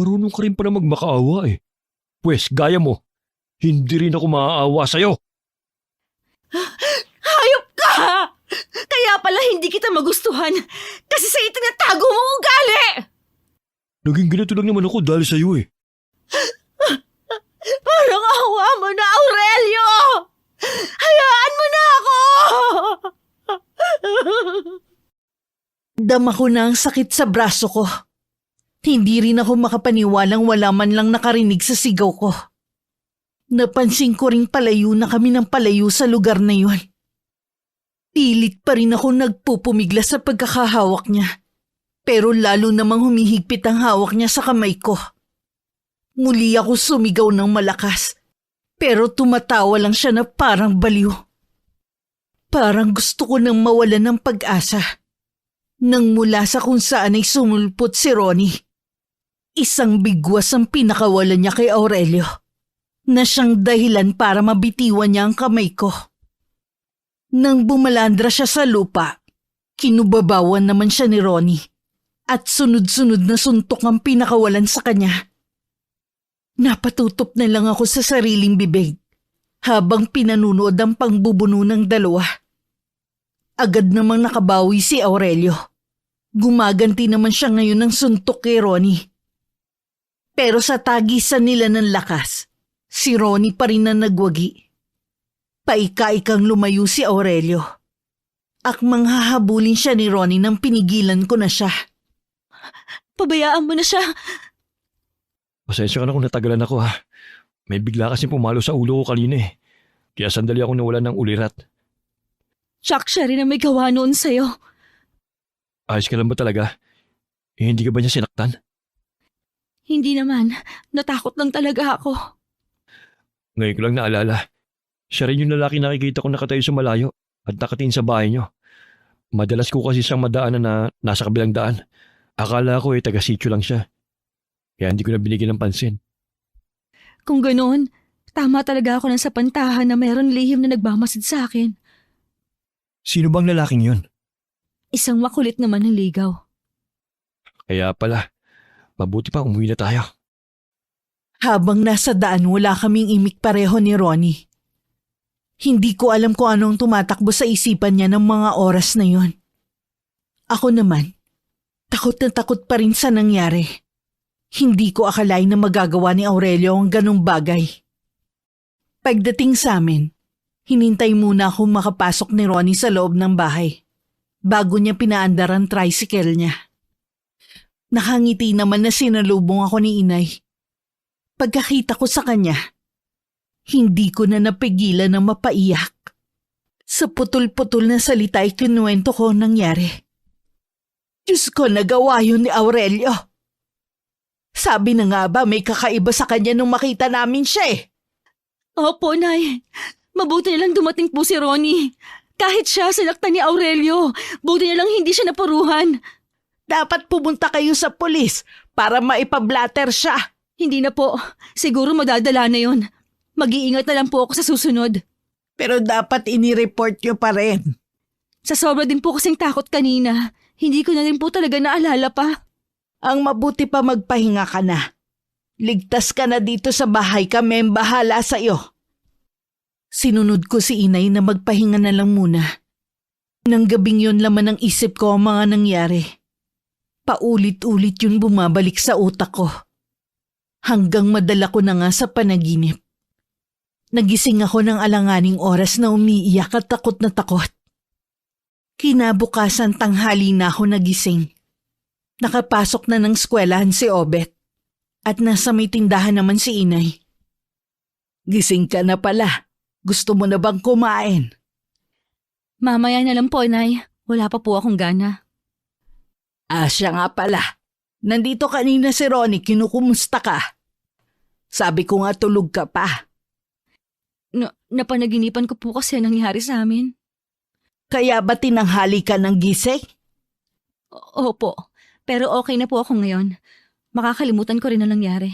Marunong ka rin pala magmakaawa eh. Pwes, gaya mo. Hindi rin ako maaawa sa'yo. Hayop ka! Kaya pala hindi kita magustuhan kasi sa itinatago mong ugali! Naging ganito lang naman ako dahil sa'yo eh. Parang awa mo na, Aurelio! Hayaan mo na ako! Dama ko na ang sakit sa braso ko. Hindi rin ako makapaniwalang wala man lang nakarinig sa sigaw ko. Napansin ko ring palayo na kami ng palayo sa lugar na yun. Pilit pa rin ako nagpupumiglas sa pagkakahawak niya. Pero lalo namang humihigpit ang hawak niya sa kamay ko. Muli ako sumigaw ng malakas. Pero tumatawa lang siya na parang baliw. Parang gusto ko nang mawalan ng pag-asa. Nang mula sa kung saan ay sumulpot si Ronnie. Isang bigwas ang pinakawalan niya kay Aurelio. Na siyang dahilan para mabitiwan niya ang kamay ko. Nang bumalandra siya sa lupa, kinubabawan naman siya ni Ronnie. At sunod-sunod na suntok ang pinakawalan sa kanya. Napatutop na lang ako sa sariling bibig habang pinanunood ang pangbubuno ng dalawa. Agad namang nakabawi si Aurelio. Gumaganti naman siya ngayon ng suntok kay Ronnie. Pero sa tagisan nila ng lakas, si Ronnie pa rin na nagwagi. Paika-ikang lumayo si Aurelio. Akmang hahabulin siya ni Ronnie nang pinigilan ko na siya. Pabayaan mo na siya. Pasensya ka na kung natagalan ako ha. May bigla kasing pumalo sa ulo ko kanina eh. Kaya sandali akong nawalan ng ulirat. Chuck, siya rin ang may gawa noon sa'yo. Ayos ka lang ba talaga? Eh, hindi ka ba niya sinaktan? Hindi naman. Natakot lang talaga ako. Ngayon ko lang naalala. Siya rin yung lalaki nakikita ko nakatayo sa malayo at nakatingin sa bahay niyo. Madalas ko kasi siyang madaanan na nasa kabilang daan. Akala ko taga-sityo lang siya. Kaya hindi ko na binigyan ng pansin. Kung ganoon, tama talaga ako ng sapantahan na mayroon lihim na nagmamasid sa akin. Sino bang lalaking yun? Isang makulit naman ng ligaw. Kaya pala, mabuti pa umuwi na tayo. Habang nasa daan wala kaming imik pareho ni Ronnie. Hindi ko alam kung anong tumatakbo sa isipan niya ng mga oras na yon. Ako naman, takot na takot pa rin sa nangyari. Hindi ko akalain na magagawa ni Aurelio ang ganong bagay. Pagdating sa amin, hinintay muna akong makapasok ni Ronnie sa loob ng bahay bago niya pinaandar ang tricycle niya. Nakangiti naman na sinalubong ako ni Inay. Pagkakita ko sa kanya, hindi ko na napigilan na mapaiyak. Sa putol-putol na salita ay kinuwento ko ang nangyari. Diyos ko, nagawa yun ni Aurelio. Sabi na nga ba may kakaiba sa kanya nung makita namin siya eh. Opo, Nay. Mabuti na lang dumating po si Ronnie. Kahit siya sinaktan ni Aurelio, buti na lang hindi siya napuruhan. Dapat pumunta kayo sa pulis para maipablatter siya. Hindi na po. Siguro madadala na yon. Mag-iingat na lang po ako sa susunod. Pero dapat inireport nyo pa rin. Sa sobra din po kasing takot kanina, hindi ko na rin po talaga naalala pa. Ang mabuti pa magpahinga ka na. Ligtas ka na dito sa bahay, kami ang bahala sa'yo. Sinunod ko si Inay na magpahinga na lang muna. Nang gabing yun laman ng isip ko ang mga nangyari. Paulit-ulit yun bumabalik sa utak ko. Hanggang madala ko na nga sa panaginip. Nagising ako ng alanganing oras na umiiyak at takot na takot. Kinabukasan tanghali na ako nagising. Nakapasok na ng eskwelahan si Obet at nasa may tindahan naman si Inay. Gising ka na pala. Gusto mo na bang kumain? Mamaya na lang po, Nay. Wala pa po akong gana. Siya nga pala. Nandito kanina si Ronnie, kinukumusta ka? Sabi ko nga tulog ka pa. Napanaginipan ko po kasi nangyari sa amin. Kaya ba tinanghali ka ng gising? Opo, pero okay na po ako ngayon. Makakalimutan ko rin ang nangyari.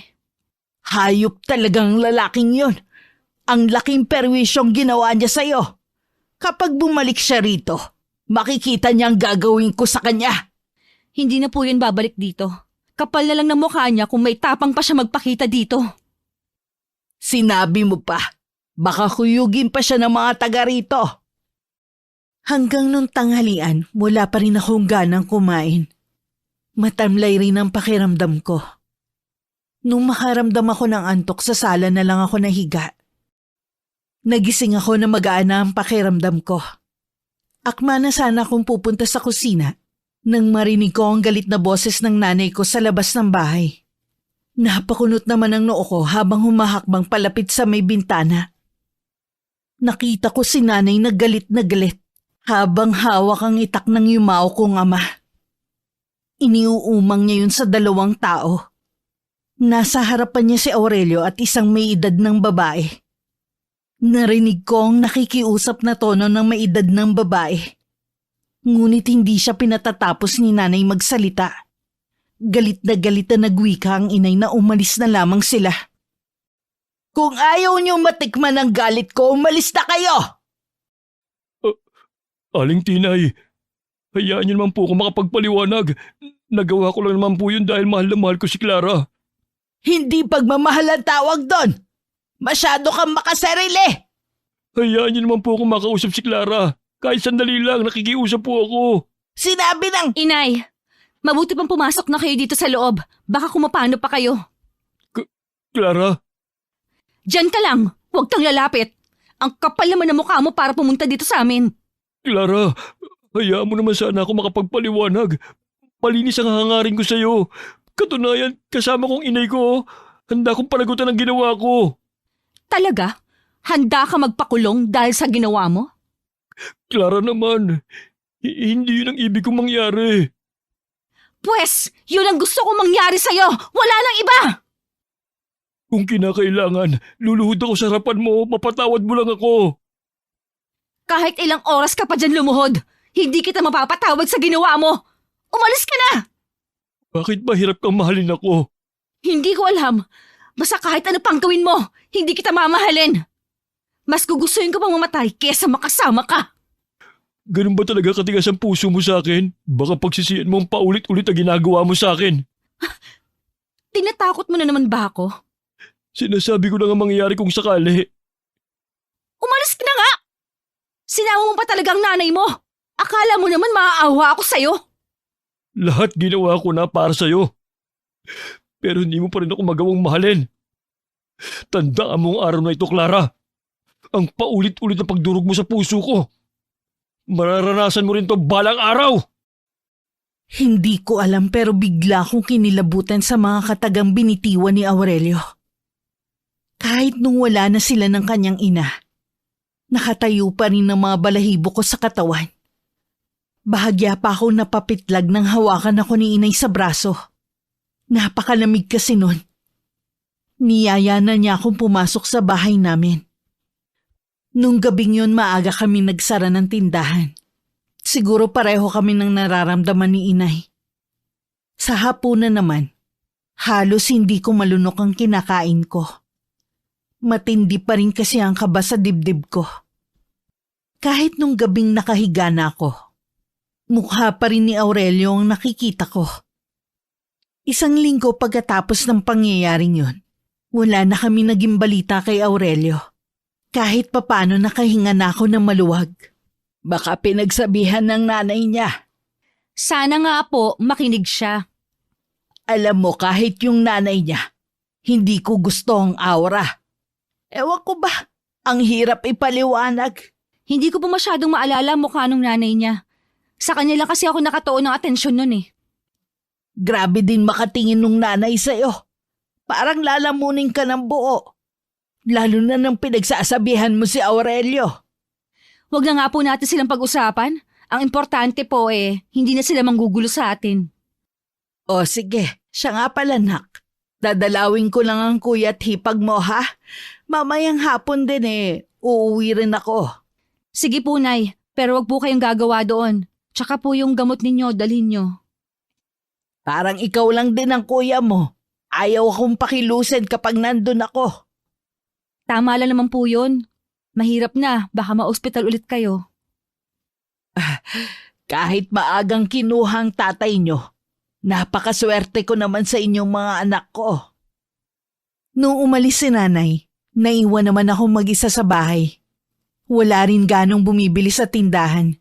Hayop talagang lalaking yon. Ang laking perwisyong ginawa niya sa'yo. Kapag bumalik siya rito, makikita niya ang gagawin ko sa kanya. Hindi na po yun babalik dito. Kapal na lang ng mukha niya kung may tapang pa siya magpakita dito. Sinabi mo pa, baka kuyugin pa siya ng mga taga rito. Hanggang nung tanghalian, wala pa rin akong ganang kumain. Matamlay rin ang pakiramdam ko. Nung makaramdam ako ng antok, sa sala na lang ako nahiga. Nagising ako na magaan ang pakiramdam ko. Akma na sana akong pupunta sa kusina nang marinig ko ang galit na boses ng nanay ko sa labas ng bahay. Napakunot naman ang noo ko habang humahakbang palapit sa may bintana. Nakita ko si nanay na galit habang hawak ang itak ng yumao kong ama. Iniuumang niya yun sa dalawang tao. Nasa harapan niya si Aurelio at isang may edad ng babae. Narinig ko ang nakikiusap na tono ng may edad ng babae. Ngunit hindi siya pinatatapos ni nanay magsalita. Galit na nagwika ang inay na umalis na lamang sila. Kung ayaw niyo matikman ang galit ko, umalis na kayo! Aling Tinay, hayaan niyo naman po ako makapagpaliwanag. Nagawa ko lang naman po yun dahil mahal na mahal ko si Clara. Hindi pagmamahal ang tawag doon! Masyado kang makasarili! Hayaan niyo naman po ako makausap si Clara. Kahit sandali lang, nakikiusap po ako. Sinabi ng... Inay, mabuti pang pumasok na kayo dito sa loob. Baka kumapano pa kayo. Clara? Diyan ka lang, huwag kang lalapit. Ang kapal naman ng mukha mo para pumunta dito sa amin. Clara, hayaan mo naman sana ako makapagpaliwanag. Malinis ang hangarin ko sa'yo. Katunayan, kasama kong inay ko. Handa kong panagutan ang ginawa ko. Talaga? Handa ka magpakulong dahil sa ginawa mo? Clara naman, hindi yun ang ibig kong mangyari. Pwes, yun ang gusto kong mangyari sa'yo. Wala nang iba! Kung kinakailangan, luluhod ako sa harapan mo, mapatawad mo lang ako. Kahit ilang oras ka pa dyan lumuhod, Hindi kita mapapatawad sa ginawa mo! Umalis ka na! Bakit ba hirap kang mahalin ako? Hindi ko alam. Basta kahit ano pang gawin mo, hindi kita mamahalin. Mas gugustuhin ko pang mamatay kesa makasama ka. Ganun ba talaga katigas ang puso mo sa akin? Baka pagsisiyan mo ang paulit-ulit na ginagawa mo sa akin. Tinatakot mo na naman ba ako? Sinasabi ko lang ang mangyayari kung sakali. Umalis ka na nga! Sinama mo pa talagang nanay mo. Akala mo naman maaawa ako sa'yo. Lahat ginawa ko na para sa'yo. Pero hindi mo pa rin ako magawang mahalin. Tandaan mo ang araw na ito, Clara. Ang paulit-ulit na pagdurog mo sa puso ko. Mararanasan mo rin to balang araw. Hindi ko alam pero bigla akong kinilabutan sa mga katagang binitiwan ni Aurelio. Kahit nung wala na sila ng kanyang ina, nakatayo pa rin ang mga balahibo ko sa katawan. Bahagya pa ako napapitlag nang hawakan ako ni inay sa braso. Napakalamig kasi nun. Niyaya na niya akong pumasok sa bahay namin. Nung gabing yun maaga kami nagsara ng tindahan. Siguro pareho kami ng nararamdaman ni inay. Sa hapunan naman, halos hindi ko malunok ang kinakain ko. Matindi pa rin kasi ang kaba sa dibdib ko. Kahit nung gabing nakahiga na ako, mukha pa rin ni Aurelio ang nakikita ko. Isang linggo pagkatapos ng pangyayaring yun, wala na kami naging balita kay Aurelio. Kahit papano nakahinga na ako ng maluwag. Baka pinagsabihan ng nanay niya. Sana nga po makinig siya. Alam mo kahit yung nanay niya, hindi ko gusto ang aura. Ewan ko ba, ang hirap ipaliwanag. Hindi ko po masyadong maalala mukha nung nanay niya. Sa kanya lang kasi ako nakatuon ng atensyon nun eh. Grabe din makatingin nung nanay sa'yo. Parang lalamunin ka ng buo. Lalo na nang pinagsasabihan mo si Aurelio. Huwag na nga po natin silang pag-usapan. Ang importante po hindi na sila manggugulo sa atin. O sige, siya nga pala nak. Dadalawin ko lang ang kuya at hipag mo ha. Mamayang hapon din uuwi rin ako. Sige po, Nay. Pero wag po kayong gagawa doon. Tsaka po yung gamot ninyo, dalhin nyo. Parang ikaw lang din ang kuya mo. Ayaw akong pakilusin kapag nandun ako. Tama lang naman po yun. Mahirap na, baka ma-hospital ulit kayo. Kahit maagang kinuhang tatay nyo, napakaswerte ko naman sa inyong mga anak ko. Nung umalis si nanay, naiwan naman ako mag-isa sa bahay. Wala rin ganong bumibili sa tindahan.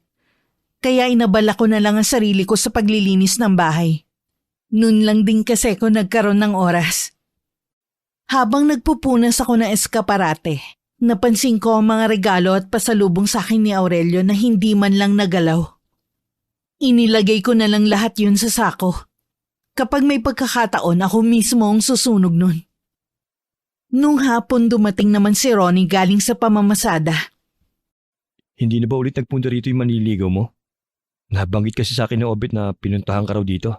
Kaya inabala ko na lang ang sarili ko sa paglilinis ng bahay. Noon lang din kasi ko nagkaroon ng oras. Habang nagpupunas ako ng eskaparate, napansin ko ang mga regalo at pasalubong sa akin ni Aurelio na hindi man lang nagalaw. Inilagay ko na lang lahat yun sa sako. Kapag may pagkakataon, ako mismo ang susunog nun. Nung hapon dumating naman si Ronnie galing sa pamamasada. Hindi na ba ulit nagpunta rito yung manliligaw mo? Nabanggit kasi sa akin ni Obet na pinuntahan ka raw dito.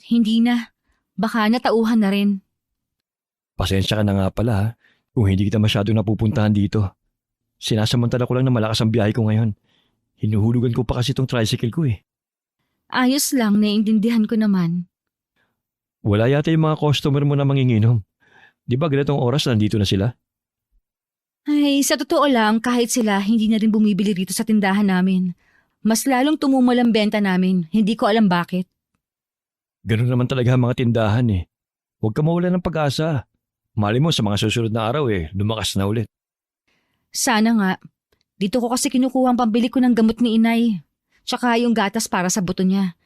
Hindi na. Baka natauhan na rin. Pasensya ka na nga pala ha, kung hindi kita masyadong napupuntahan dito. Sinasamantala ko lang na malakas ang biyahe ko ngayon. Hinuhulugan ko pa kasi itong tricycle ko eh. Ayos lang, naiintindihan ko naman. Wala yata yung mga customer mo na manginginom. Di ba ganitong oras nandito na sila? Ay, sa totoo lang, kahit sila, hindi na rin bumibili rito sa tindahan namin. Mas lalong tumumal ang benta namin. Hindi ko alam bakit. Ganun naman talaga ang mga tindahan eh. Huwag ka mawala ng pag-asa. Mali mo sa mga susunod na araw lumakas na ulit. Sana nga. Dito ko kasi kinukuha ang pambili ko ng gamot ni inay. Tsaka yung gatas para sa buto niya.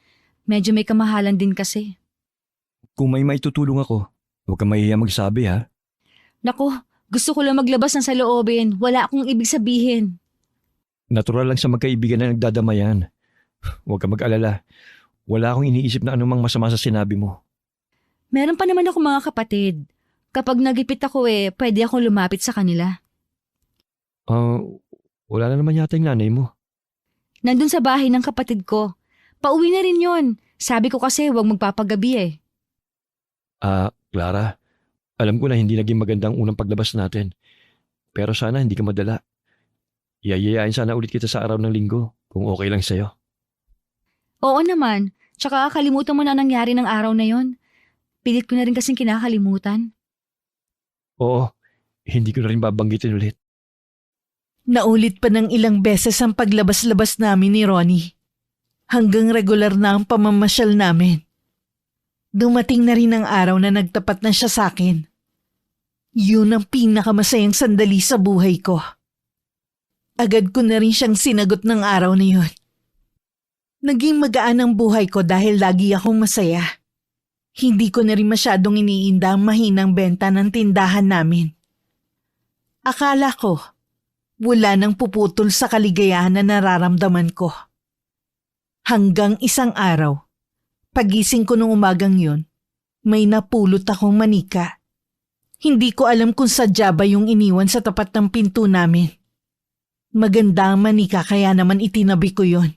Medyo may kamahalan din kasi. Kung may maitutulong ako, huwag ka mahihiya magsabi ha. Naku, gusto ko lang maglabas ng saloobin. Wala akong ibig sabihin. Natural lang sa magkaibigan na nagdadamayan. Huwag ka mag-alala. Wala akong iniisip na anumang masama sa sinabi mo. Meron pa naman ako mga kapatid. Kapag nagipit ako pwede akong lumapit sa kanila. Wala na naman yata yung nanay mo. Nandun sa bahay ng kapatid ko. Pauwi na rin yon. Sabi ko kasi huwag magpapagabi Clara, alam ko na hindi naging magandang unang paglabas natin. Pero sana hindi ka madala. Iayayain sana ulit kita sa araw ng linggo Kung okay lang sa'yo. Oo naman. Tsaka kalimutan mo na ang nangyari ng araw na yon. Pilit ko na rin kasing kinakalimutan. Oo, hindi ko na rin babanggitin ulit. Naulit pa ng ilang beses ang paglabas-labas namin ni Ronnie. Hanggang regular na ang pamamasyal namin. Dumating na rin ang araw na nagtapat na siya sa akin. Yun ang pinakamasayang sandali sa buhay ko. Agad ko na rin siyang sinagot ng araw na yun. Naging magaan ang buhay ko dahil lagi akong masaya. Hindi ko na rin masyadong iniinda ang mahinang benta ng tindahan namin. Akala ko, wala nang puputol sa kaligayahan na nararamdaman ko. Hanggang isang araw, pagising ko nung umagang yun, may napulot akong manika. Hindi ko alam kung sadya ba yung iniwan sa tapat ng pinto namin. Maganda ang manika kaya naman itinabi ko yun.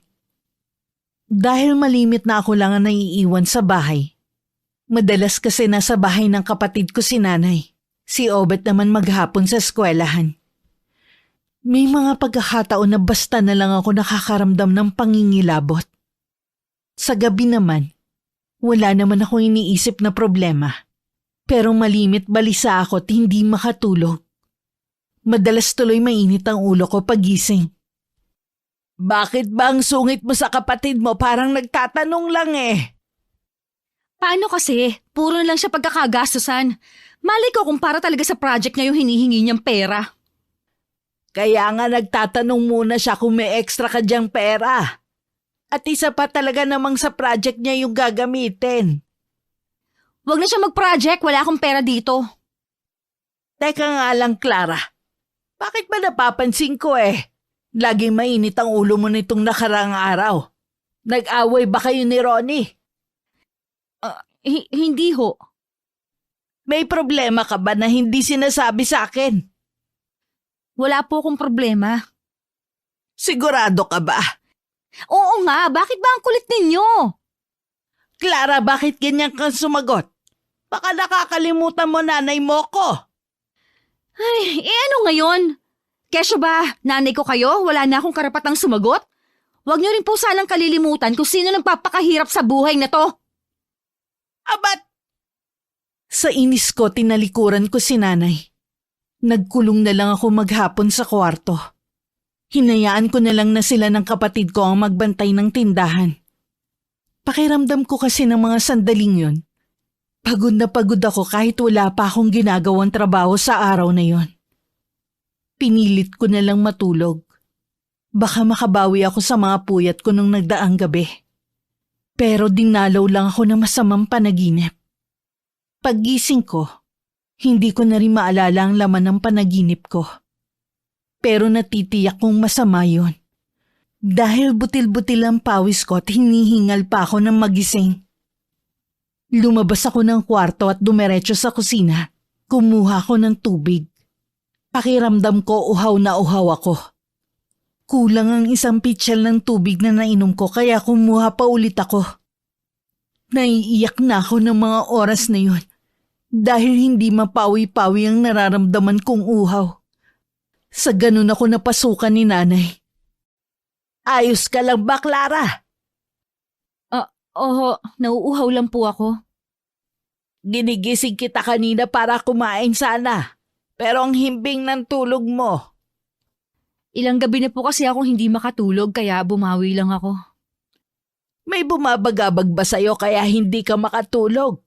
Dahil malimit na ako lang ang naiiwan sa bahay. Madalas kasi nasa bahay ng kapatid ko si nanay. Si Obet naman maghapon sa eskwelahan. May mga pagkakataon na basta na lang ako nakakaramdam ng pangingilabot. Sa gabi naman, wala naman akong iniisip na problema. Pero malimit balisa ako at hindi makatulog. Madalas tuloy mainit ang ulo ko pagising. Bakit ba ang sungit mo sa kapatid mo? Parang nagtatanong lang eh. Paano kasi? Puro na lang siya pagkakagastusan. Malay ko kung para talaga sa project niya yung hinihingi niyang pera. Kaya nga nagtatanong muna siya kung may extra ka diyang pera. At isa pa talaga namang sa project niya yung gagamitin. Huwag na siya mag-project, wala akong pera dito. Teka nga lang, Clara. Bakit ba napapansin ko eh? Laging mainit ang ulo mo nitong nakaraang araw. Nag-away ba kayo ni Ronnie? Hindi ho. May problema ka ba na hindi sinasabi sa akin? Wala po akong problema. Sigurado ka ba? Oo nga, bakit ba ang kulit ninyo? Clara, bakit ganyan kang sumagot? Baka nakakalimutan mo nanay mo ko. Ay, ano ngayon? Kesyo ba, nanay ko kayo? Wala na akong karapatang sumagot? Huwag niyo rin po sanang kalilimutan kung sino nagpapakahirap sa buhay na to. Abat! Sa inis ko, tinalikuran ko si nanay. Nagkulong na lang ako maghapon sa kwarto. Hinayaan ko na lang na sila ng kapatid ko ang magbantay ng tindahan. Pakiramdam ko kasi ng mga sandaling yun. Pagod na pagod ako kahit wala pa akong ginagawang trabaho sa araw na yon. Pinilit ko na lang matulog. Baka makabawi ako sa mga puyat ko nung nagdaang gabi. Pero dinalaw lang ako ng masamang panaginip. Paggising ko, hindi ko na rin maalala ang laman ng panaginip ko. Pero natitiyak kong masama yun. Dahil butil-butil ang pawis ko at hinihingal pa ako ng magising. Lumabas ako ng kwarto at dumiretso sa kusina. Kumuha ako ng tubig. Pakiramdam ko uhaw na uhaw ako. Kulang ang isang pitsyal ng tubig na nainom ko kaya kumuha pa ulit ako. Naiiyak na ako ng mga oras na yun dahil hindi mapawi-pawi ang nararamdaman kong uhaw. Sa ganun ako napasukan ni nanay. Ayos ka lang ba, Clara? Oo, nauuhaw lang po ako. Ginigising kita kanina para kumain sana. Pero ang himbing ng tulog mo. Ilang gabi na po kasi akong hindi makatulog kaya bumawi lang ako. May bumabagabag ba sa'yo kaya hindi ka makatulog?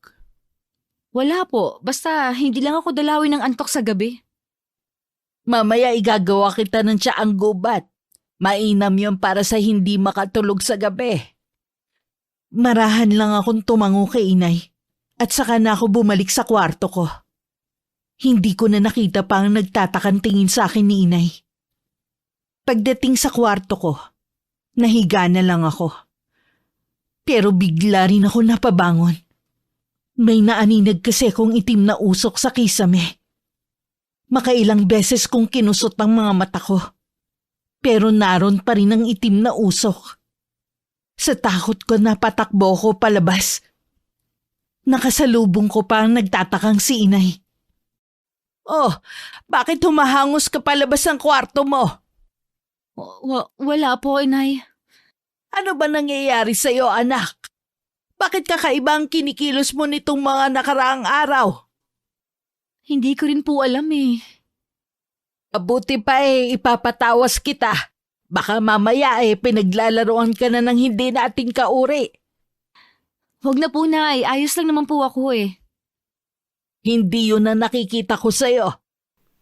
Wala po, basta hindi lang ako dalawin ng antok sa gabi. Mamaya igagawa kita ng tsaang gubat. Mainam yun para sa hindi makatulog sa gabi. Marahan lang akong tumango kay inay at saka na ako bumalik sa kwarto ko. Hindi ko na nakita pa ang nagtatakang tingin sa akin ni inay. Pagdating sa kwarto ko, nahiga na lang ako. Pero bigla rin ako napabangon. May naaninag kasi akong itim na usok sa kisame. Makailang beses kong kinusot ang mga mata ko. Pero naroon pa rin ang itim na usok. Sa takot ko napatakbo ko palabas. Nakasalubong ko pa ang nagtatakang si inay. Oh, bakit humahangos ka palabas ng kwarto mo? Wala po, inay. Ano ba nangyayari sa'yo, anak? Bakit kakaiba ang kinikilos mo nitong mga nakaraang araw? Hindi ko rin po alam eh. Mabuti pa ipapatawas kita. Baka mamaya pinaglalaroan ka na ng hindi nating kauri. Huwag na po, Nay. Ayos lang naman po ako eh. Hindi yun ang nakikita ko sa'yo.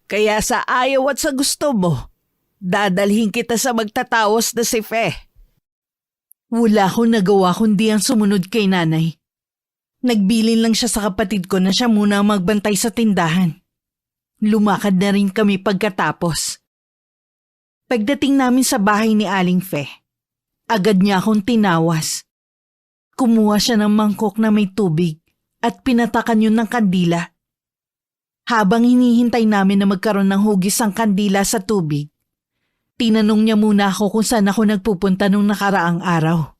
Kaya sa ayaw at sa gusto mo, dadalhin kita sa magtatawas na si Fe. Wala akong nagawa kundi ang sumunod kay nanay. Nagbilin lang siya sa kapatid ko na siya muna ang magbantay sa tindahan. Lumakad na rin kami pagkatapos. Pagdating namin sa bahay ni Aling Fe, agad niya akong tinawas. Kumuha siya ng mangkok na may tubig at pinatakan yun ng kandila. Habang hinihintay namin na magkaroon ng hugis ang kandila sa tubig, tinanong niya muna ako kung saan ako nagpupunta nung nakaraang araw.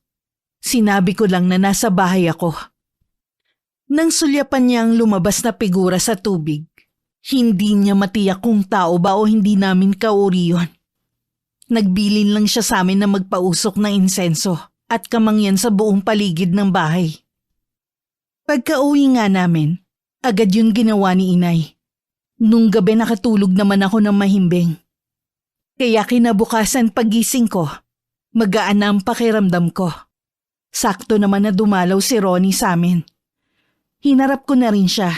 Sinabi ko lang na nasa bahay ako. Nang sulyapan niya ang lumabas na figura sa tubig, hindi niya matiyak kung tao ba o hindi namin kauri yun. Nagbilin lang siya sa amin na magpausok ng insenso at kamangyan sa buong paligid ng bahay. Pagka-uwi nga namin, agad yun ginawa ni inay. Nung gabi nakatulog naman ako ng mahimbing. Kaya kinabukasan pagising ko, magaan na ang pakiramdam ko. Sakto naman na dumalaw si Ronnie sa amin. Hinarap ko na rin siya.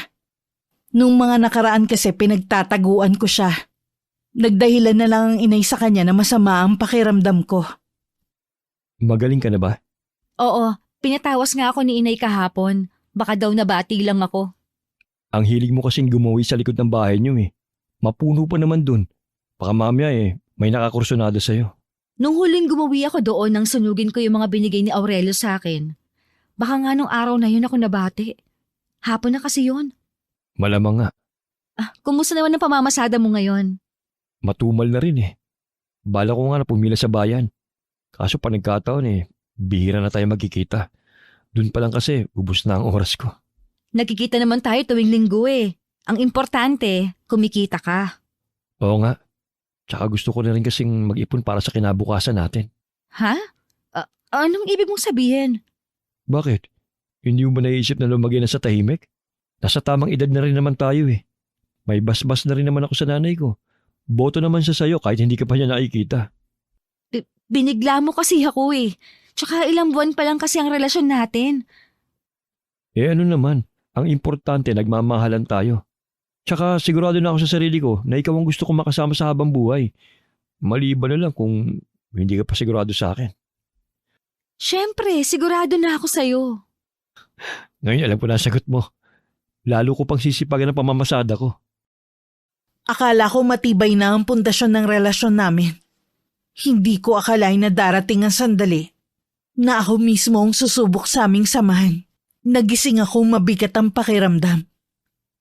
Nung mga nakaraan kasi pinagtataguan ko siya. Nagdahilan na lang ang inay sa kanya na masama ang pakiramdam ko. Magaling ka na ba? Oo, pinatawas nga ako ni Inay kahapon. Baka daw nabati lang ako. Ang hilig mo kasing gumawi sa likod ng bahay niyo eh. Mapuno pa naman dun. Baka mamaya may nakakursunado sa'yo. Nung huling gumawi ako doon nang sunugin ko yung mga binigay ni Aurelio sa akin. Baka nga nung araw na yun ako nabati. Hapon na kasi yun. Malamang nga. Kumusta naman ang pamamasada mo ngayon? Matumal na rin eh. Bala ko nga na pumila sa bayan. Kaso pa nagkataon bihira na tayo magkikita. Doon pa lang kasi ubos na ang oras ko. Nagkikita naman tayo tuwing linggo eh. Ang importante, kumikita ka. Oo nga. Tsaka gusto ko na rin kasing mag-ipon para sa kinabukasan natin. Ha? Anong ibig mong sabihin? Bakit? Hindi mo ba naisip na lumagay na sa tahimik? Nasa tamang edad na rin naman tayo eh. May basbas na rin naman ako sa nanay ko. Boto naman siya sa'yo kahit hindi ka pa niya nakikita. Binigla mo kasi ako eh. Tsaka ilang buwan pa lang kasi ang relasyon natin. Ano naman, ang importante nagmamahalan tayo. Tsaka sigurado na ako sa sarili ko na ikaw ang gusto kong makasama sa habang buhay. Maliban na lang kung hindi ka pa sigurado sa akin. Siyempre, sigurado na ako sa'yo. Ngayon alam ko na ang sagot mo. Lalo ko pang sisipagan ang pamamasada ko. Akala ko matibay na ang pundasyon ng relasyon namin. Hindi ko akalain na darating ang sandali na ako mismo ang susubok sa aming samahan. Nagising akong mabigat ang pakiramdam.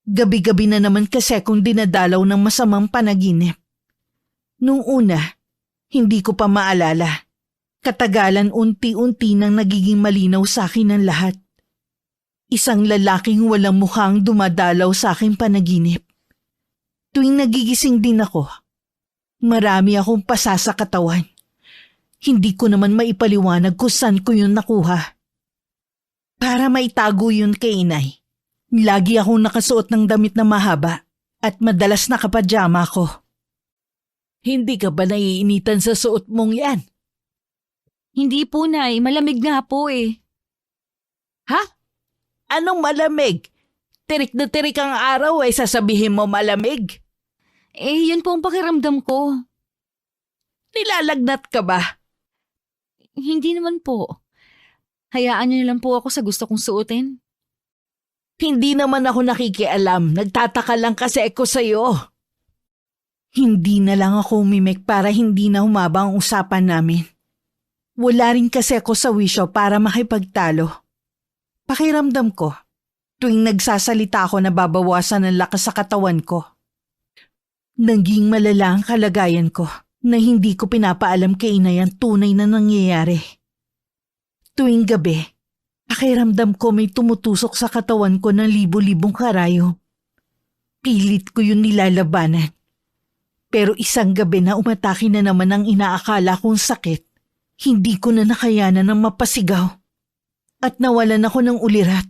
Gabi-gabi na naman kasi akong dinadalaw ng masamang panaginip. Nung una, hindi ko pa maalala. Katagalan unti-unti nang nagiging malinaw sa akin ang lahat. Isang lalaking walang mukhang dumadalaw sa aking panaginip. Tuwing nagigising din ako, marami akong pasa sa katawan. Hindi ko naman maipaliwanag kung saan ko yun nakuha. Para maitago yun kay inay, lagi akong nakasuot ng damit na mahaba at madalas nakapadyama ko. Hindi ka ba naiinitan sa suot mong yan? Hindi po, Nay. Malamig nga po eh. Ha? Anong malamig? Tirik na tirik ang araw sasabihin mo malamig? Yun po ang pakiramdam ko. Nilalagnat ka ba? Hindi naman po. Hayaan niyo na lang po ako sa gusto kong suotin. Hindi naman ako nakikialam. Nagtataka lang kasi ako sa'yo. Hindi na lang ako umimik para hindi na humaba ang usapan namin. Wala rin kasi ako sa wisyo para makipagtalo. Pakiramdam ko, tuwing nagsasalita ako nababawasan ng lakas sa katawan ko. Naging malala ang kalagayan ko na hindi ko pinapaalam kay inay ang tunay na nangyayari. Tuwing gabi, pakiramdam ko may tumutusok sa katawan ko ng libo-libong karayo. Pilit ko yun nilalabanan. Pero isang gabi na umatake na naman ang inaakala kong sakit, Hindi ko na nakayanan ng mapasigaw at nawalan ako ng ulirat.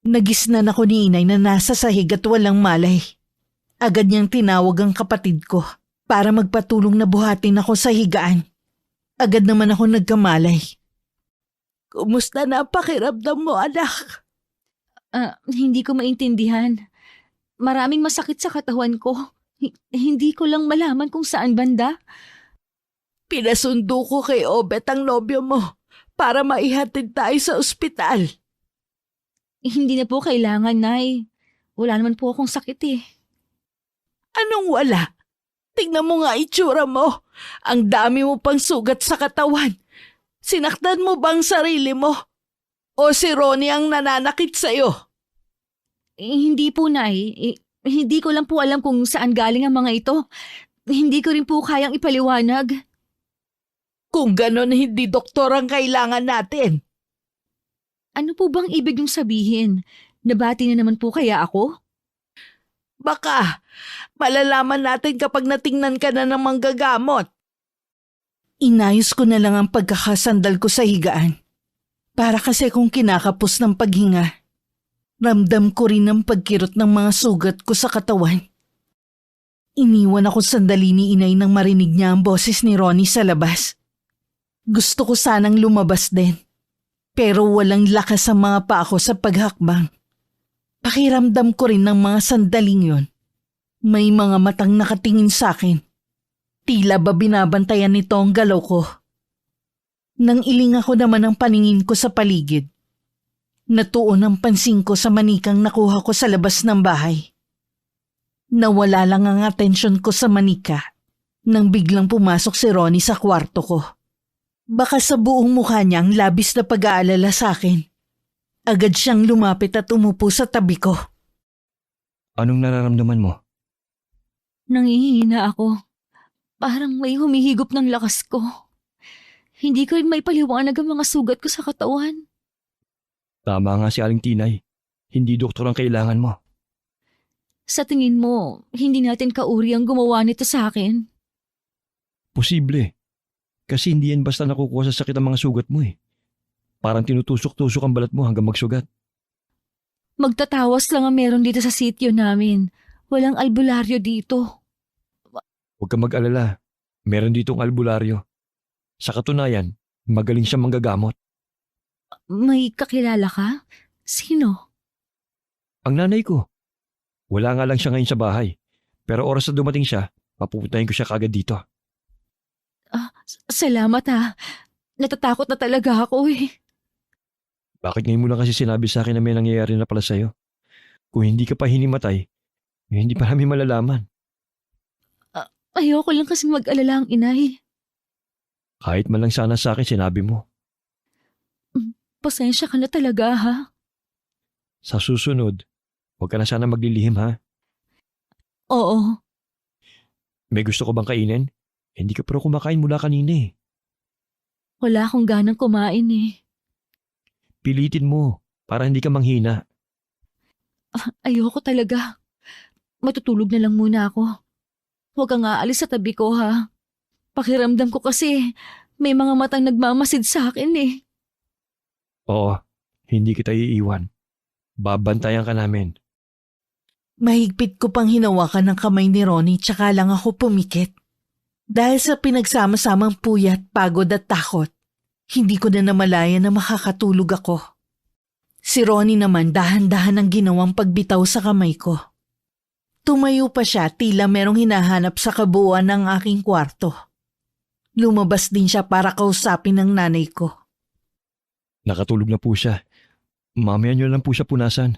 Nagisnan ako ni inay na nasa sahig at walang malay. Agad niyang tinawag ang kapatid ko para magpatulong na buhatin ako sa higaan. Agad naman ako nagkamalay. Kumusta na ang pakiramdam mo, anak? Hindi ko maintindihan. Maraming masakit sa katawan ko. Hindi ko lang malaman kung saan banda. Pinasundo ko kay Obet ang nobyo mo para maihatid tayo sa ospital. Hindi na po kailangan, Nay. Wala naman po akong sakit eh. Anong wala? Tingnan mo nga itsura mo. Ang dami mo pang sugat sa katawan. Sinaktan mo bang sarili mo? O si Ronnie ang nananakit sa'yo? Hindi po, Nay. Hindi ko lang po alam kung saan galing ang mga ito. Hindi ko rin po kayang ipaliwanag. Kung ganon, hindi doktor ang kailangan natin. Ano po bang ibig niyong sabihin? Nabati na naman po kaya ako? Baka, malalaman natin kapag natingnan ka na ng manggagamot. Inayos ko na lang ang pagkakasandal ko sa higaan. Para kasi kung kinakapos ng paghinga, ramdam ko rin ang pagkirot ng mga sugat ko sa katawan. Iniwan ako sandali ni inay nang marinig niya ang boses ni Ronnie sa labas. Gusto ko sanang lumabas din, pero walang lakas ang mga paa ko sa paghakbang. Pakiramdam ko rin ng mga sandaling yon. May mga matang nakatingin sa akin. Tila ba binabantayan nito ang galaw ko? Nang iling ako naman ang paningin ko sa paligid, natuon ang pansin ko sa manikang nakuha ko sa labas ng bahay. Nawala lang ang atensyon ko sa manika nang biglang pumasok si Ronnie sa kwarto ko. Baka sa buong mukha niya ang labis na pag-aalala sa akin. Agad siyang lumapit at umupo sa tabi ko. Anong nararamdaman mo? Nangihina ako. Parang may humihigop ng lakas ko. Hindi ko rin may paliwanag ang mga sugat ko sa katawan. Tama nga si Aling Tinay. Hindi doktor ang kailangan mo. Sa tingin mo, hindi natin kauri ang gumawa nito sa akin? Posible. Kasi hindi yan basta nakukuha sa sakit ang mga sugat mo eh. Parang tinutusok-tusok ang balat mo hanggang magsugat. Magtatawas lang ang meron dito sa sityo namin. Walang albularyo dito. Huwag kang mag-alala. Meron ditong albularyo. Sa katunayan, magaling siyang manggagamot. May kakilala ka? Sino? Ang nanay ko. Wala nga lang siya ngayon sa bahay. Pero oras na dumating siya, papupuntahin ko siya kagad dito. Salamat ha. Natatakot na talaga ako eh. Bakit ngayon mo lang kasi sinabi sa akin na may nangyayari na pala sa'yo? Kung hindi ka pa hinimatay, hindi pa namin malalaman. Ayoko lang kasing mag-alala ang inay. Kahit man lang sana sa akin sinabi mo. Pasensya ka na talaga ha. Sa susunod, huwag ka na sana maglilihim ha. Oo. May gusto ko bang kainin? Hindi ka pero kumakain mula kanina eh. Wala akong ganang kumain eh. Pilitin mo para hindi ka manghina. Ayoko talaga. Matutulog na lang muna ako. Huwag kang aalis sa tabi ko ha. Pakiramdam ko kasi may mga matang nagmamasid sa akin eh. Oo, hindi kita iiwan. Babantayan ka namin. Mahigpit ko pang hinawakan ng kamay ni Ronnie tsaka lang ako pumikit. Dahil sa pinagsama-samang puyat, pagod at takot, hindi ko na namalayan na makakatulog ako. Si Ronnie naman dahan-dahan ang ginawang pagbitaw sa kamay ko. Tumayo pa siya tila merong hinahanap sa kabuuan ng aking kwarto. Lumabas din siya para kausapin ng nanay ko. Nakatulog na po siya. Mamaya nyo lang po siya punasan.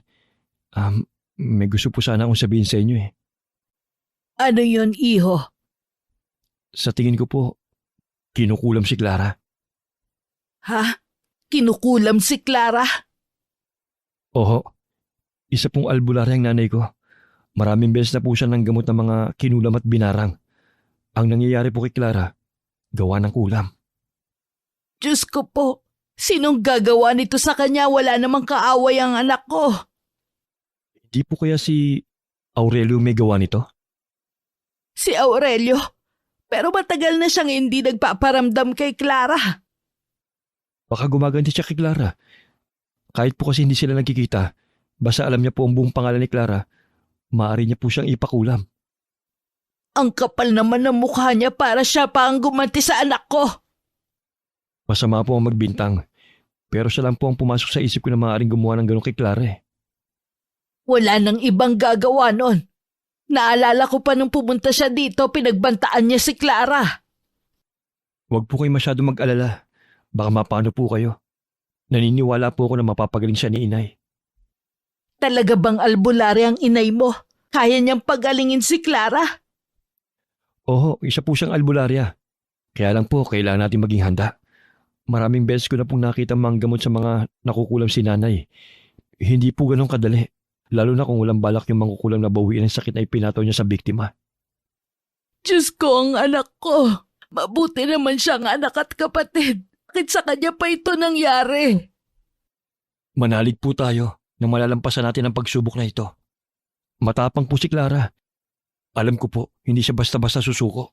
May gusto po sana akong sabihin sa inyo eh. Ano yon, iho? Sa tingin ko po, kinukulam si Clara. Ha? Kinukulam si Clara? Oo, isa pong albularya ang nanay ko. Maraming beses na po siya ng gamot ng mga kinulam at binarang. Ang nangyayari po kay Clara, gawa ng kulam. Diyos ko po, sinong gagawa nito sa kanya? Wala namang kaaway ang anak ko. Di po kaya si Aurelio may gawa nito? Si Aurelio? Pero matagal na siyang hindi nagpaparamdam kay Clara. Baka gumaganti siya kay Clara. Kahit po kasi hindi sila nagkikita, basta alam niya po ang buong pangalan ni Clara, maaari niya po siyang ipakulam. Ang kapal naman ng mukha niya para siya pa ang gumanti sa anak ko. Masama po ang magbintang. Pero siya lang po ang pumasok sa isip ko na maaaring gumawa ng gano'n kay Clara eh. Wala nang ibang gagawa nun. Naalala ko pa nung pumunta siya dito, pinagbantaan niya si Clara. Huwag po kayo masyado mag-alala. Baka mapano po kayo. Naniniwala po ako na mapapagaling siya ni inay. Talaga bang albularyo ang inay mo? Kaya niyang pagalingin si Clara? Oo, isa po siyang albularya. Kaya lang po, kailangan natin maging handa. Maraming beses ko na pong nakita manggamot sa mga nakukulam si nanay. Hindi po ganun kadali. Lalo na kung walang balak yung mangkukulam na bawiin ang sakit na ipinataw niya sa biktima. Diyos ko, ang anak ko. Mabuti naman siyang anak at kapatid. Bakit sa kanya pa ito nangyari? Manalig po tayo na malalampasan natin ang pagsubok na ito. Matapang po si Clara. Alam ko po, hindi siya basta-basta susuko.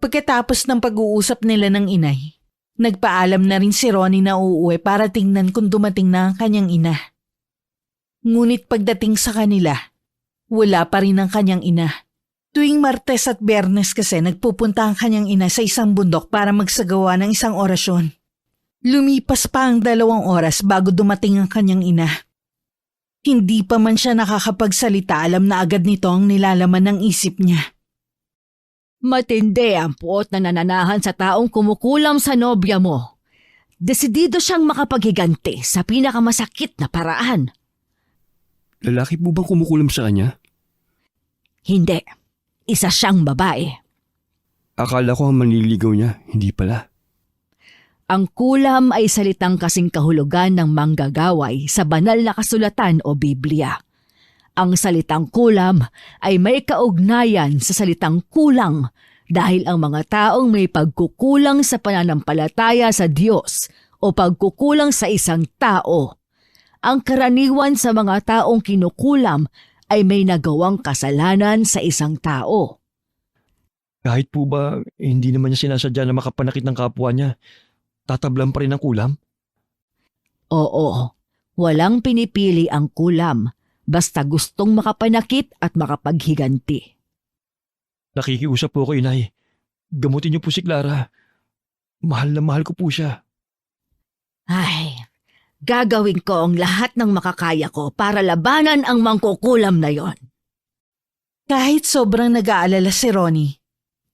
Pagkatapos ng pag-uusap nila ng inay, nagpaalam na rin si Ronnie na uuwi para tingnan kung dumating na ang kanyang ina. Ngunit pagdating sa kanila, wala pa rin ang kanyang ina. Tuwing Martes at Biyernes kasi nagpupunta ang kanyang ina sa isang bundok para magsagawa ng isang orasyon. Lumipas pa ang 2 oras bago dumating ang kanyang ina. Hindi pa man siya nakakapagsalita, alam na agad nito ang nilalaman ng isip niya. Matindi ang puot na nananahan sa taong kumukulam sa nobya mo. Desidido siyang makapaghiganti sa pinakamasakit na paraan. Lalaki po bang kumukulam sa kanya? Hindi. Isa siyang babae. Akala ko ang manliligaw niya, hindi pala. Ang kulam ay salitang kasing kahulugan ng manggagaway sa banal na kasulatan o Biblia. Ang salitang kulam ay may kaugnayan sa salitang kulang dahil ang mga taong may pagkukulang sa pananampalataya sa Diyos o pagkukulang sa isang tao. Ang karaniwan sa mga taong kinukulam ay may nagawang kasalanan sa isang tao. Kahit po ba hindi naman niya sinasadya na makapanakit ng kapwa niya, tatablan pa rin ang kulam? Oo, walang pinipili ang kulam basta gustong makapanakit at makapaghiganti. Nakikiusap po ako, inay. Gamutin niyo po si Clara. Mahal na mahal ko po siya. Ay, gagawin ko ang lahat ng makakaya ko para labanan ang mangkukulam na yon. Kahit sobrang nag-aalala si Ronnie,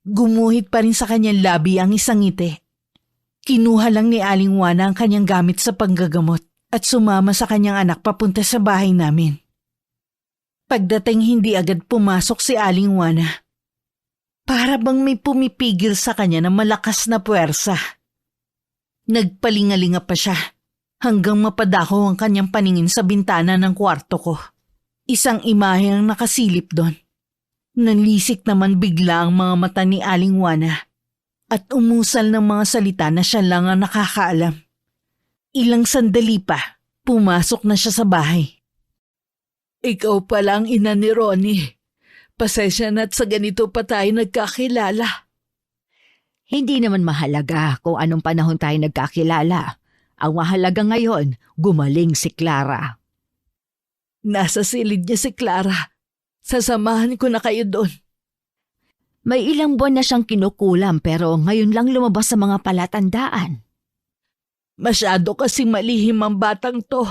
gumuhit pa rin sa kanyang labi ang isang ngiti. Kinuha lang ni Aling Juana ang kanyang gamit sa panggagamot at sumama sa kanyang anak papunta sa bahay namin. Pagdating hindi agad pumasok si Aling Juana. Para bang may pumipigil sa kanya na malakas na puwersa. Nagpalingalinga pa siya hanggang mapadako ang kanyang paningin sa bintana ng kwarto ko. Isang imahe ang nakasilip doon. Nanlisik naman bigla ang mga mata ni Aling Juana at umusal ng mga salita na siya lang ang nakakaalam. Ilang sandali pa, pumasok na siya sa bahay. Ikaw pala ang ina ni Ronnie. Pasensya na't sa ganito pa tayo nagkakilala. Hindi naman mahalaga kung anong panahon tayo nagkakilala. Ang mahalaga ngayon, gumaling si Clara. Nasa silid niya si Clara. Sasamahan ko na kayo doon. May ilang buwan na siyang kinukulam pero ngayon lang lumabas sa mga palatandaan. Masyado kasing malihim ang batang to.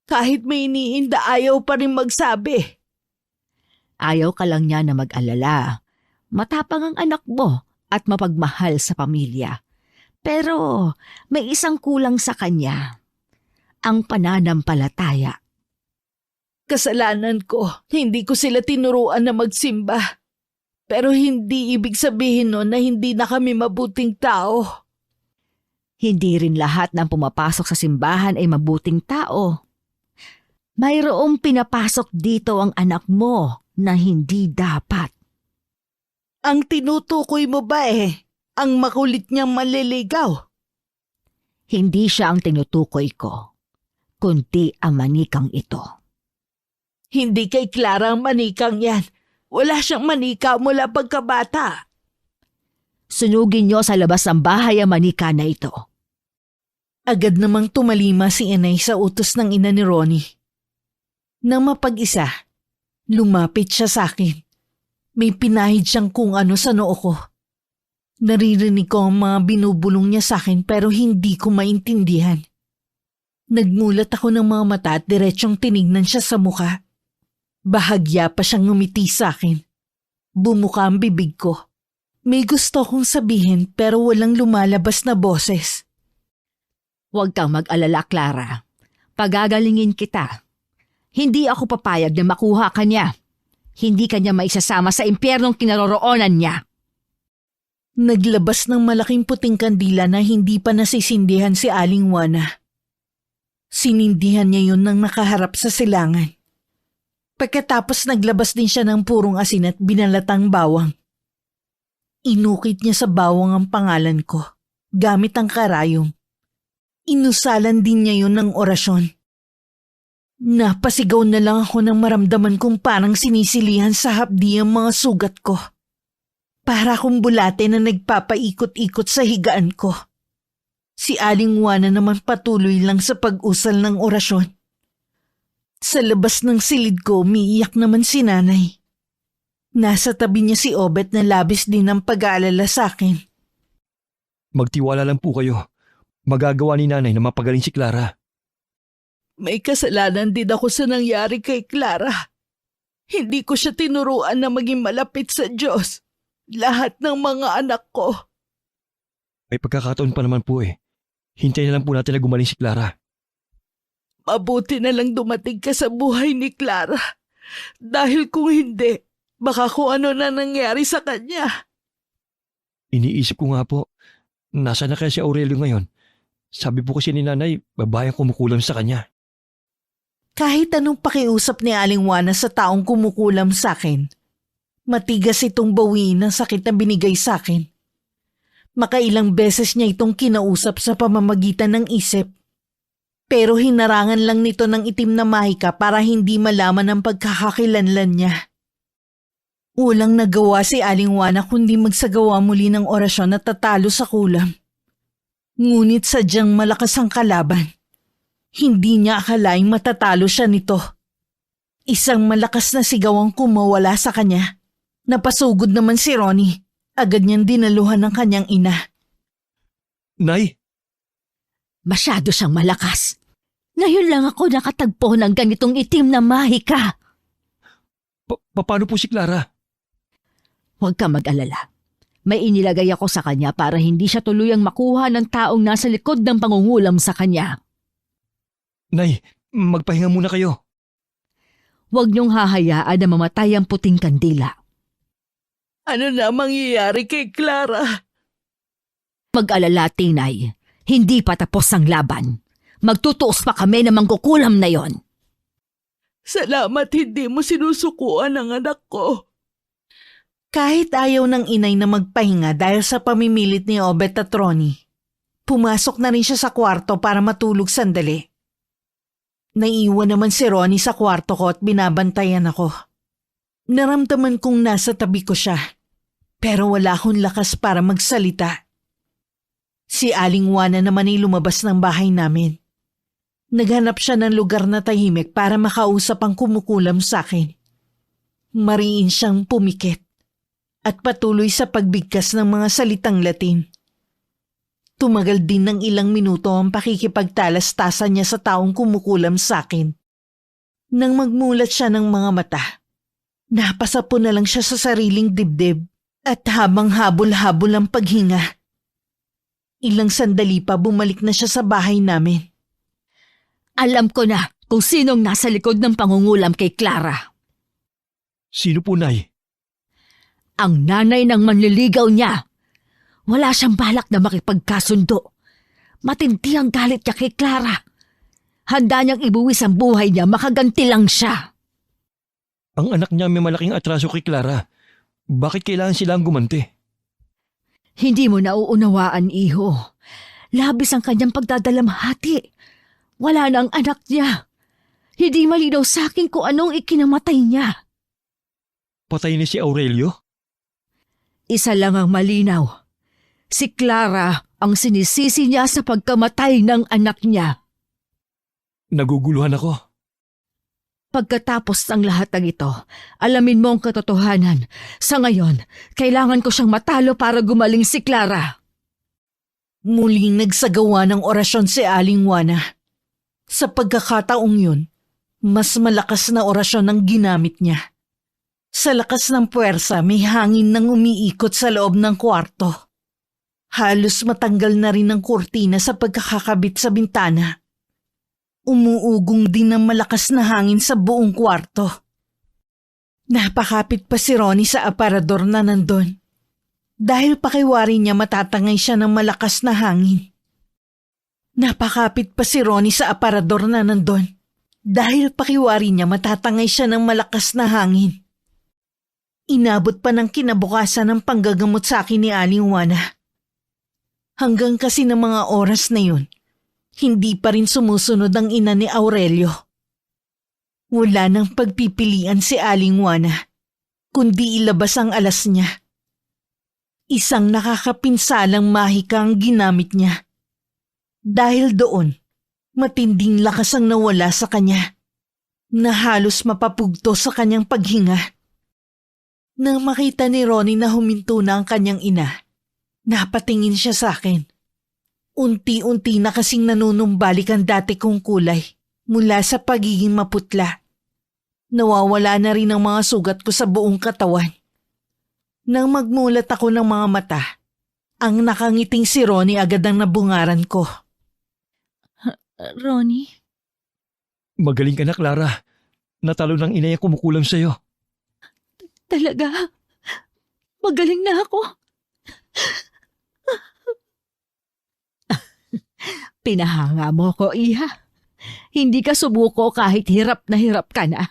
Kahit may iniinda, ayaw pa rin magsabi. Ayaw ka lang niya na mag-alala. Matapang ang anak mo at mapagmahal sa pamilya. Pero may isang kulang sa kanya. Ang pananampalataya. Kasalanan ko, hindi ko sila tinuruan na magsimba. Pero hindi ibig sabihin nun na hindi na kami mabuting tao. Hindi rin lahat ng pumapasok sa simbahan ay mabuting tao. Mayroong pinapasok dito ang anak mo na hindi dapat. Ang tinutukoy mo ba ang makulit niyang manliligaw? Hindi siya ang tinutukoy ko, kundi ang manikang ito. Hindi kay Clara ang manikang yan. Wala siyang manika mula pagkabata. Sunugin niyo sa labas ng bahay ang manika na ito. Agad namang tumalima si inay sa utos ng ina ni Ronnie. Nang mapag-isa, lumapit siya sa akin. May pinahid siyang kung ano sa noo ko. Naririnig ko ang mga binubulong niya sa akin pero hindi ko maintindihan. Nagmulat ako ng mga mata at diretsyong tinignan siya sa mukha. Bahagya pa siyang ngumiti sa akin. Bumuka ang bibig ko. May gusto kong sabihin pero walang lumalabas na boses. Huwag kang mag-alala, Clara. Pagagalingin kita. Hindi ako papayag na makuha ka niya. Hindi ka niya maisasama sa impyernong kinaroroonan niya. Naglabas ng malaking puting kandila na hindi pa nasisindihan si Aling Juana. Sinindihan niya yun nang nakaharap sa silangan. Pagkatapos naglabas din siya ng purong asin at binalatang bawang. Inukit niya sa bawang ang pangalan ko, gamit ang karayom. Inusalan din niya yun ng orasyon. Napasigaw na lang ako nang maramdaman kong parang sinisilihan sa hapdi ang mga sugat ko. Para akong bulate na nagpapaikot-ikot sa higaan ko. Si Aling Juana naman patuloy lang sa pag-usal ng orasyon. Sa labas ng silid ko, umiiyak naman si nanay. Nasa tabi niya si Obet na labis din ang pag-aalala sa akin. Magtiwala lang po kayo. Magagawa ni nanay na mapagaling si Clara. May kasalanan din ako sa nangyari kay Clara. Hindi ko siya tinuruan na maging malapit sa Diyos. Lahat ng mga anak ko. May pagkakataon pa naman po eh. Hintayin na lang po natin na gumaling si Clara. Mabuti na lang dumating ka sa buhay ni Clara. Dahil kung hindi, baka kung ano na nangyari sa kanya. Iniisip ko nga po, nasaan na kaya si Aurelio ngayon? Sabi po kasi ni nanay, babayang kumukulam sa kanya. Kahit anong pakiusap ni Aling Juana sa taong kumukulam sa akin, matigas itong bawiin ng sakit na binigay sa akin. Makailang beses niya itong kinausap sa pamamagitan ng isip. Pero hinarangan lang nito ng itim na mahika para hindi malaman ang pagkakakilanlan niya. Walang nagawa si Aling Juana kundi magsagawa muli ng orasyon at tatalo sa kulam. Ngunit sadyang malakas ang kalaban. Hindi niya akalaing matatalo siya nito. Isang malakas na sigaw ang kumawala sa kanya. Napasugod naman si Ronnie. Agad niyang dinaluhan ng kanyang ina. Nay! Masyado siyang malakas. Ngayon lang ako nakatagpo ng ganitong itim na mahika. Paano po si Clara? Huwag ka mag-alala. May inilagay ako sa kanya para hindi siya tuluyang makuha ng taong nasa likod ng pangungulam sa kanya. Nay, magpahinga muna kayo. Huwag niyong hahayaan na mamatay ang puting kandila. Ano na mangyayari kay Clara? Mag-alala, Tinay. Hindi pa tapos ang laban. Magtutuos pa kami na mangkukulam na yon. Salamat hindi mo sinusukuan ang anak ko. Kahit ayaw ng inay na magpahinga dahil sa pamimilit ni Obet at Ronnie, pumasok na rin siya sa kwarto para matulog sandali. Naiiwan naman si Ronnie sa kwarto ko at binabantayan ako. Naramdaman kong nasa tabi ko siya, pero wala akong lakas para magsalita. Si Aling Juana naman ay lumabas ng bahay namin. Naghanap siya ng lugar na tahimik para makausap ang kumukulam sa akin. Mariin siyang pumikit at patuloy sa pagbigkas ng mga salitang Latin. Tumagal din ng ilang minuto ang pakikipagtalastasan niya sa taong kumukulam sa akin. Nang magmulat siya ng mga mata, napasa po na lang siya sa sariling dibdib at habang habol-habol ang paghinga. Ilang sandali pa bumalik na siya sa bahay namin. Alam ko na kung sinong nasa likod ng pangungulam kay Clara. Sino po, Nay? Ang nanay ng manliligaw niya. Wala siyang balak na makipagkasundo. Matindi ang galit niya kay Clara. Handa niyang ibuwis ang buhay niya, makaganti lang siya. Ang anak niya may malaking atraso kay Clara. Bakit kailangan silang gumanti? Hindi mo nauunawaan, iho. Labis ang kanyang pagdadalamhati. Wala na ang anak niya. Hindi malinaw sa akin kung anong ikinamatay niya. Patay na si Aurelio? Isa lang ang malinaw. Si Clara ang sinisisi niya sa pagkamatay ng anak niya. Naguguluhan ako. Pagkatapos ng lahat ng ito, alamin mo ang katotohanan. Sa ngayon, kailangan ko siyang matalo para gumaling si Clara. Muling nagsagawa ng orasyon si Aling Juana. Sa pagkakataong yun, mas malakas na orasyon ang ginamit niya. Sa lakas ng puwersa, may hangin nang umiikot sa loob ng kwarto. Halos matanggal na rin ang kurtina sa pagkakakabit sa bintana. Umuugong din ng malakas na hangin sa buong kwarto. Napakapit pa si Ronnie sa aparador na nandun. Dahil pakiwari niya matatangay siya ng malakas na hangin. Napakapit pa si Ronnie sa aparador na nandun. Dahil pakiwari niya matatangay siya ng malakas na hangin. Inabot pa ng kinabukasan ng panggagamot sa akin ni Aling Juana. Hanggang kasi ng mga oras na yun, hindi pa rin sumusunod ang ina ni Aurelio. Wala nang pagpipilian si Aling Juana, kundi ilabas ang alas niya. Isang nakakapinsalang mahika ang ginamit niya. Dahil doon, matinding lakas ang nawala sa kanya, na halos mapapugto sa kanyang paghinga. Nang makita ni Ronnie na huminto na ang kanyang ina, napatingin siya sa akin. Unti-unti na kasing nanunumbalik ang dati kong kulay mula sa pagiging maputla. Nawawala na rin ang mga sugat ko sa buong katawan. Nang magmulat ako ng mga mata, ang nakangiting si Ronnie agad ang nabungaran ko. Ronnie? Magaling ka na, Clara. Natalo ng inay ang kumukulam sa'yo. Talaga? Magaling na ako. Pinahanga mo ko, Iha. Hindi ka sumuko kahit hirap ka na.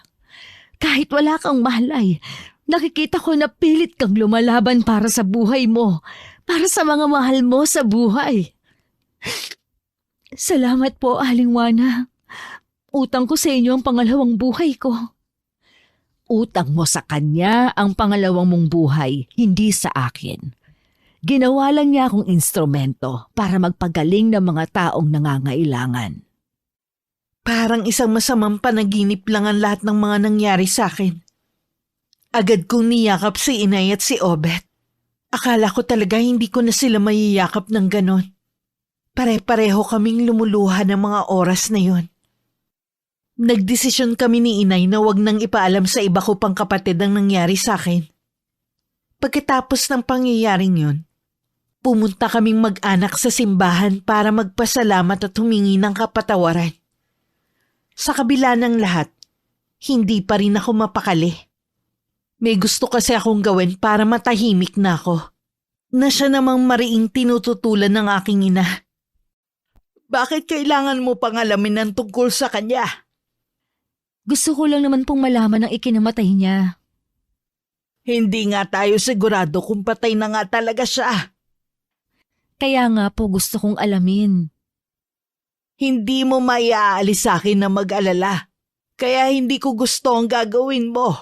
Kahit wala kang malay, nakikita ko na pilit kang lumalaban para sa buhay mo, para sa mga mahal mo sa buhay. Salamat po, Aling Juana. Utang ko sa inyo ang pangalawang buhay ko. Utang mo sa kanya ang pangalawang mong buhay, hindi sa akin. Ginawa lang niya akong instrumento para magpagaling ng mga taong nangangailangan. Parang isang masamang panaginip lang ang lahat ng mga nangyari sa akin. Agad kong niyakap si Inay at si Obet. Akala ko talaga hindi ko na sila mayiyakap ng ganon. Pare-pareho kaming lumuluha ng mga oras na yon. Nagdesisyon kami ni Inay na wag nang ipaalam sa iba ko pang kapatid ang nangyari sa akin. Pagkatapos ng pangyayaring yon, pumunta kaming mag-anak sa simbahan para magpasalamat at humingi ng kapatawaran. Sa kabila ng lahat, hindi pa rin ako mapakali. May gusto kasi akong gawin para matahimik na ako. Na siya namang mariing tinututulan ng aking ina. Bakit kailangan mo pang alamin ang tungkol sa kanya? Gusto ko lang naman pong malaman ang ikinamatay niya. Hindi nga tayo sigurado kung patay na nga talaga siya. Kaya nga po gusto kong alamin. Hindi mo maiaalis sa akin na mag-alala. Kaya hindi ko gusto ang gagawin mo.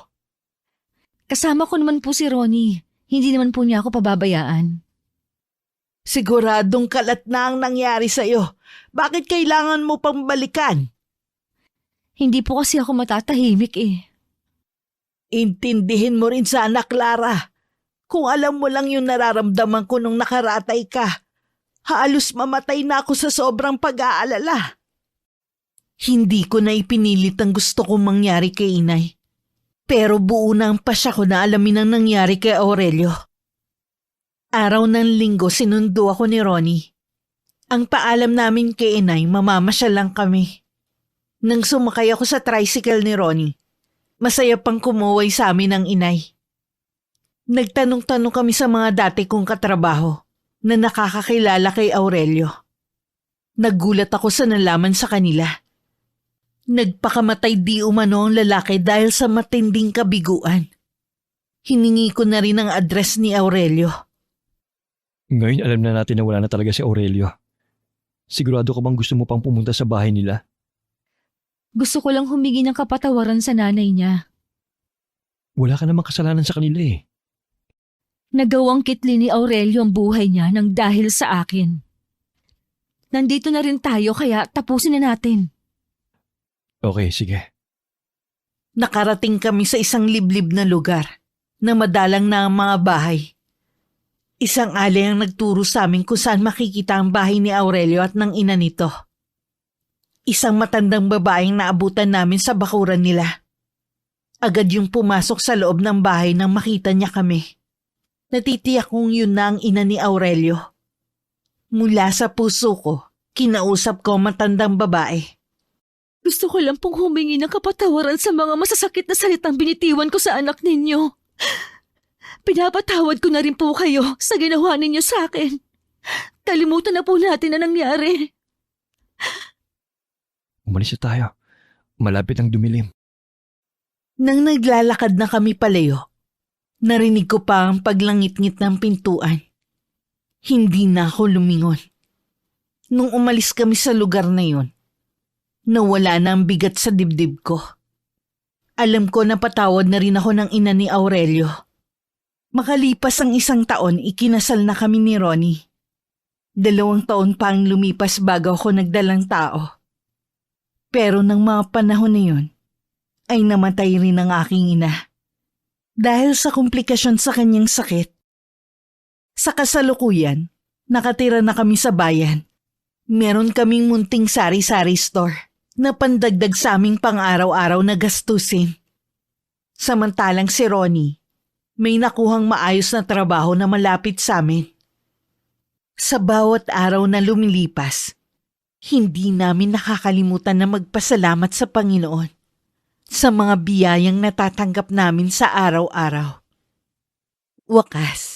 Kasama ko naman po si Ronnie. Hindi naman po niya ako pababayaan. Siguradong kalat na ang nangyari sa'yo. Bakit kailangan mo pang balikan? Hindi po kasi ako matatahimik eh. Intindihin mo rin sana, Clara. Kung alam mo lang yung nararamdaman ko nung nakaratay ka, halos mamatay na ako sa sobrang pag-aalala. Hindi ko na ipinilit ang gusto kong mangyari kay Inay. Pero buo na ang pasya ko na alamin ang nangyari kay Aurelio. Araw ng linggo sinundo ako ni Ronnie. Ang paalam namin kay Inay, mamamasyal lang kami. Nang sumakay ako sa tricycle ni Ronnie, masaya pang kumuway sa amin ang Inay. Nagtanong-tanong kami sa mga dati kong katrabaho na nakakakilala kay Aurelio. Nagulat ako sa nalaman sa kanila. Nagpakamatay di umano ang lalaki dahil sa matinding kabiguan. Hiningi ko na rin ang address ni Aurelio. Ngayon alam na natin na wala na talaga si Aurelio. Sigurado ka bang gusto mo pang pumunta sa bahay nila? Gusto ko lang humingi ng kapatawaran sa nanay niya. Wala ka namang kasalanan sa kanila eh. Nagawang kitli ni Aurelio ang buhay niya nang dahil sa akin. Nandito na rin tayo kaya tapusin na natin. Okay, sige. Nakarating kami sa isang liblib na lugar na madalang na ang mga bahay. Isang alay ang nagturo sa amin kung saan makikita ang bahay ni Aurelio at ng ina nito. Isang matandang babaeng naabutan namin sa bakuran nila. Agad yung pumasok sa loob ng bahay nang makita niya kami. Natitiyak kong yun na ang ina ni Aurelio. Mula sa puso ko, kinausap ko ang matandang babae. Gusto ko lang pong humingi ng kapatawaran sa mga masasakit na salitang binitiwan ko sa anak ninyo. Pinapatawad ko na rin po kayo sa ginawa ninyo sa akin. Kalimutan na po natin na nangyari. Umalis na tayo. Malapit ang dumilim. Nang naglalakad na kami palayo, narinig ko pa ang paglangit-ngit ng pintuan. Hindi na ako lumingon. Nung umalis kami sa lugar na yon, nawala na ang bigat sa dibdib ko. Alam ko na patawad na rin ako ng ina ni Aurelio. Makalipas ang 1 taon, ikinasal na kami ni Ronnie. 2 taon pa ang lumipas bago ako nagdalang tao. Pero nang mga panahon na yun, ay namatay rin ang aking ina. Dahil sa komplikasyon sa kanyang sakit. Sa kasalukuyan, nakatira na kami sa bayan. Meron kaming munting sari-sari store na pandagdag sa aming pang-araw-araw na gastusin. Samantalang si Ronnie, may nakuhang maayos na trabaho na malapit sa amin. Sa bawat araw na lumilipas, hindi namin nakakalimutan na magpasalamat sa Panginoon sa mga biyayang natatanggap namin sa araw-araw. Wakas,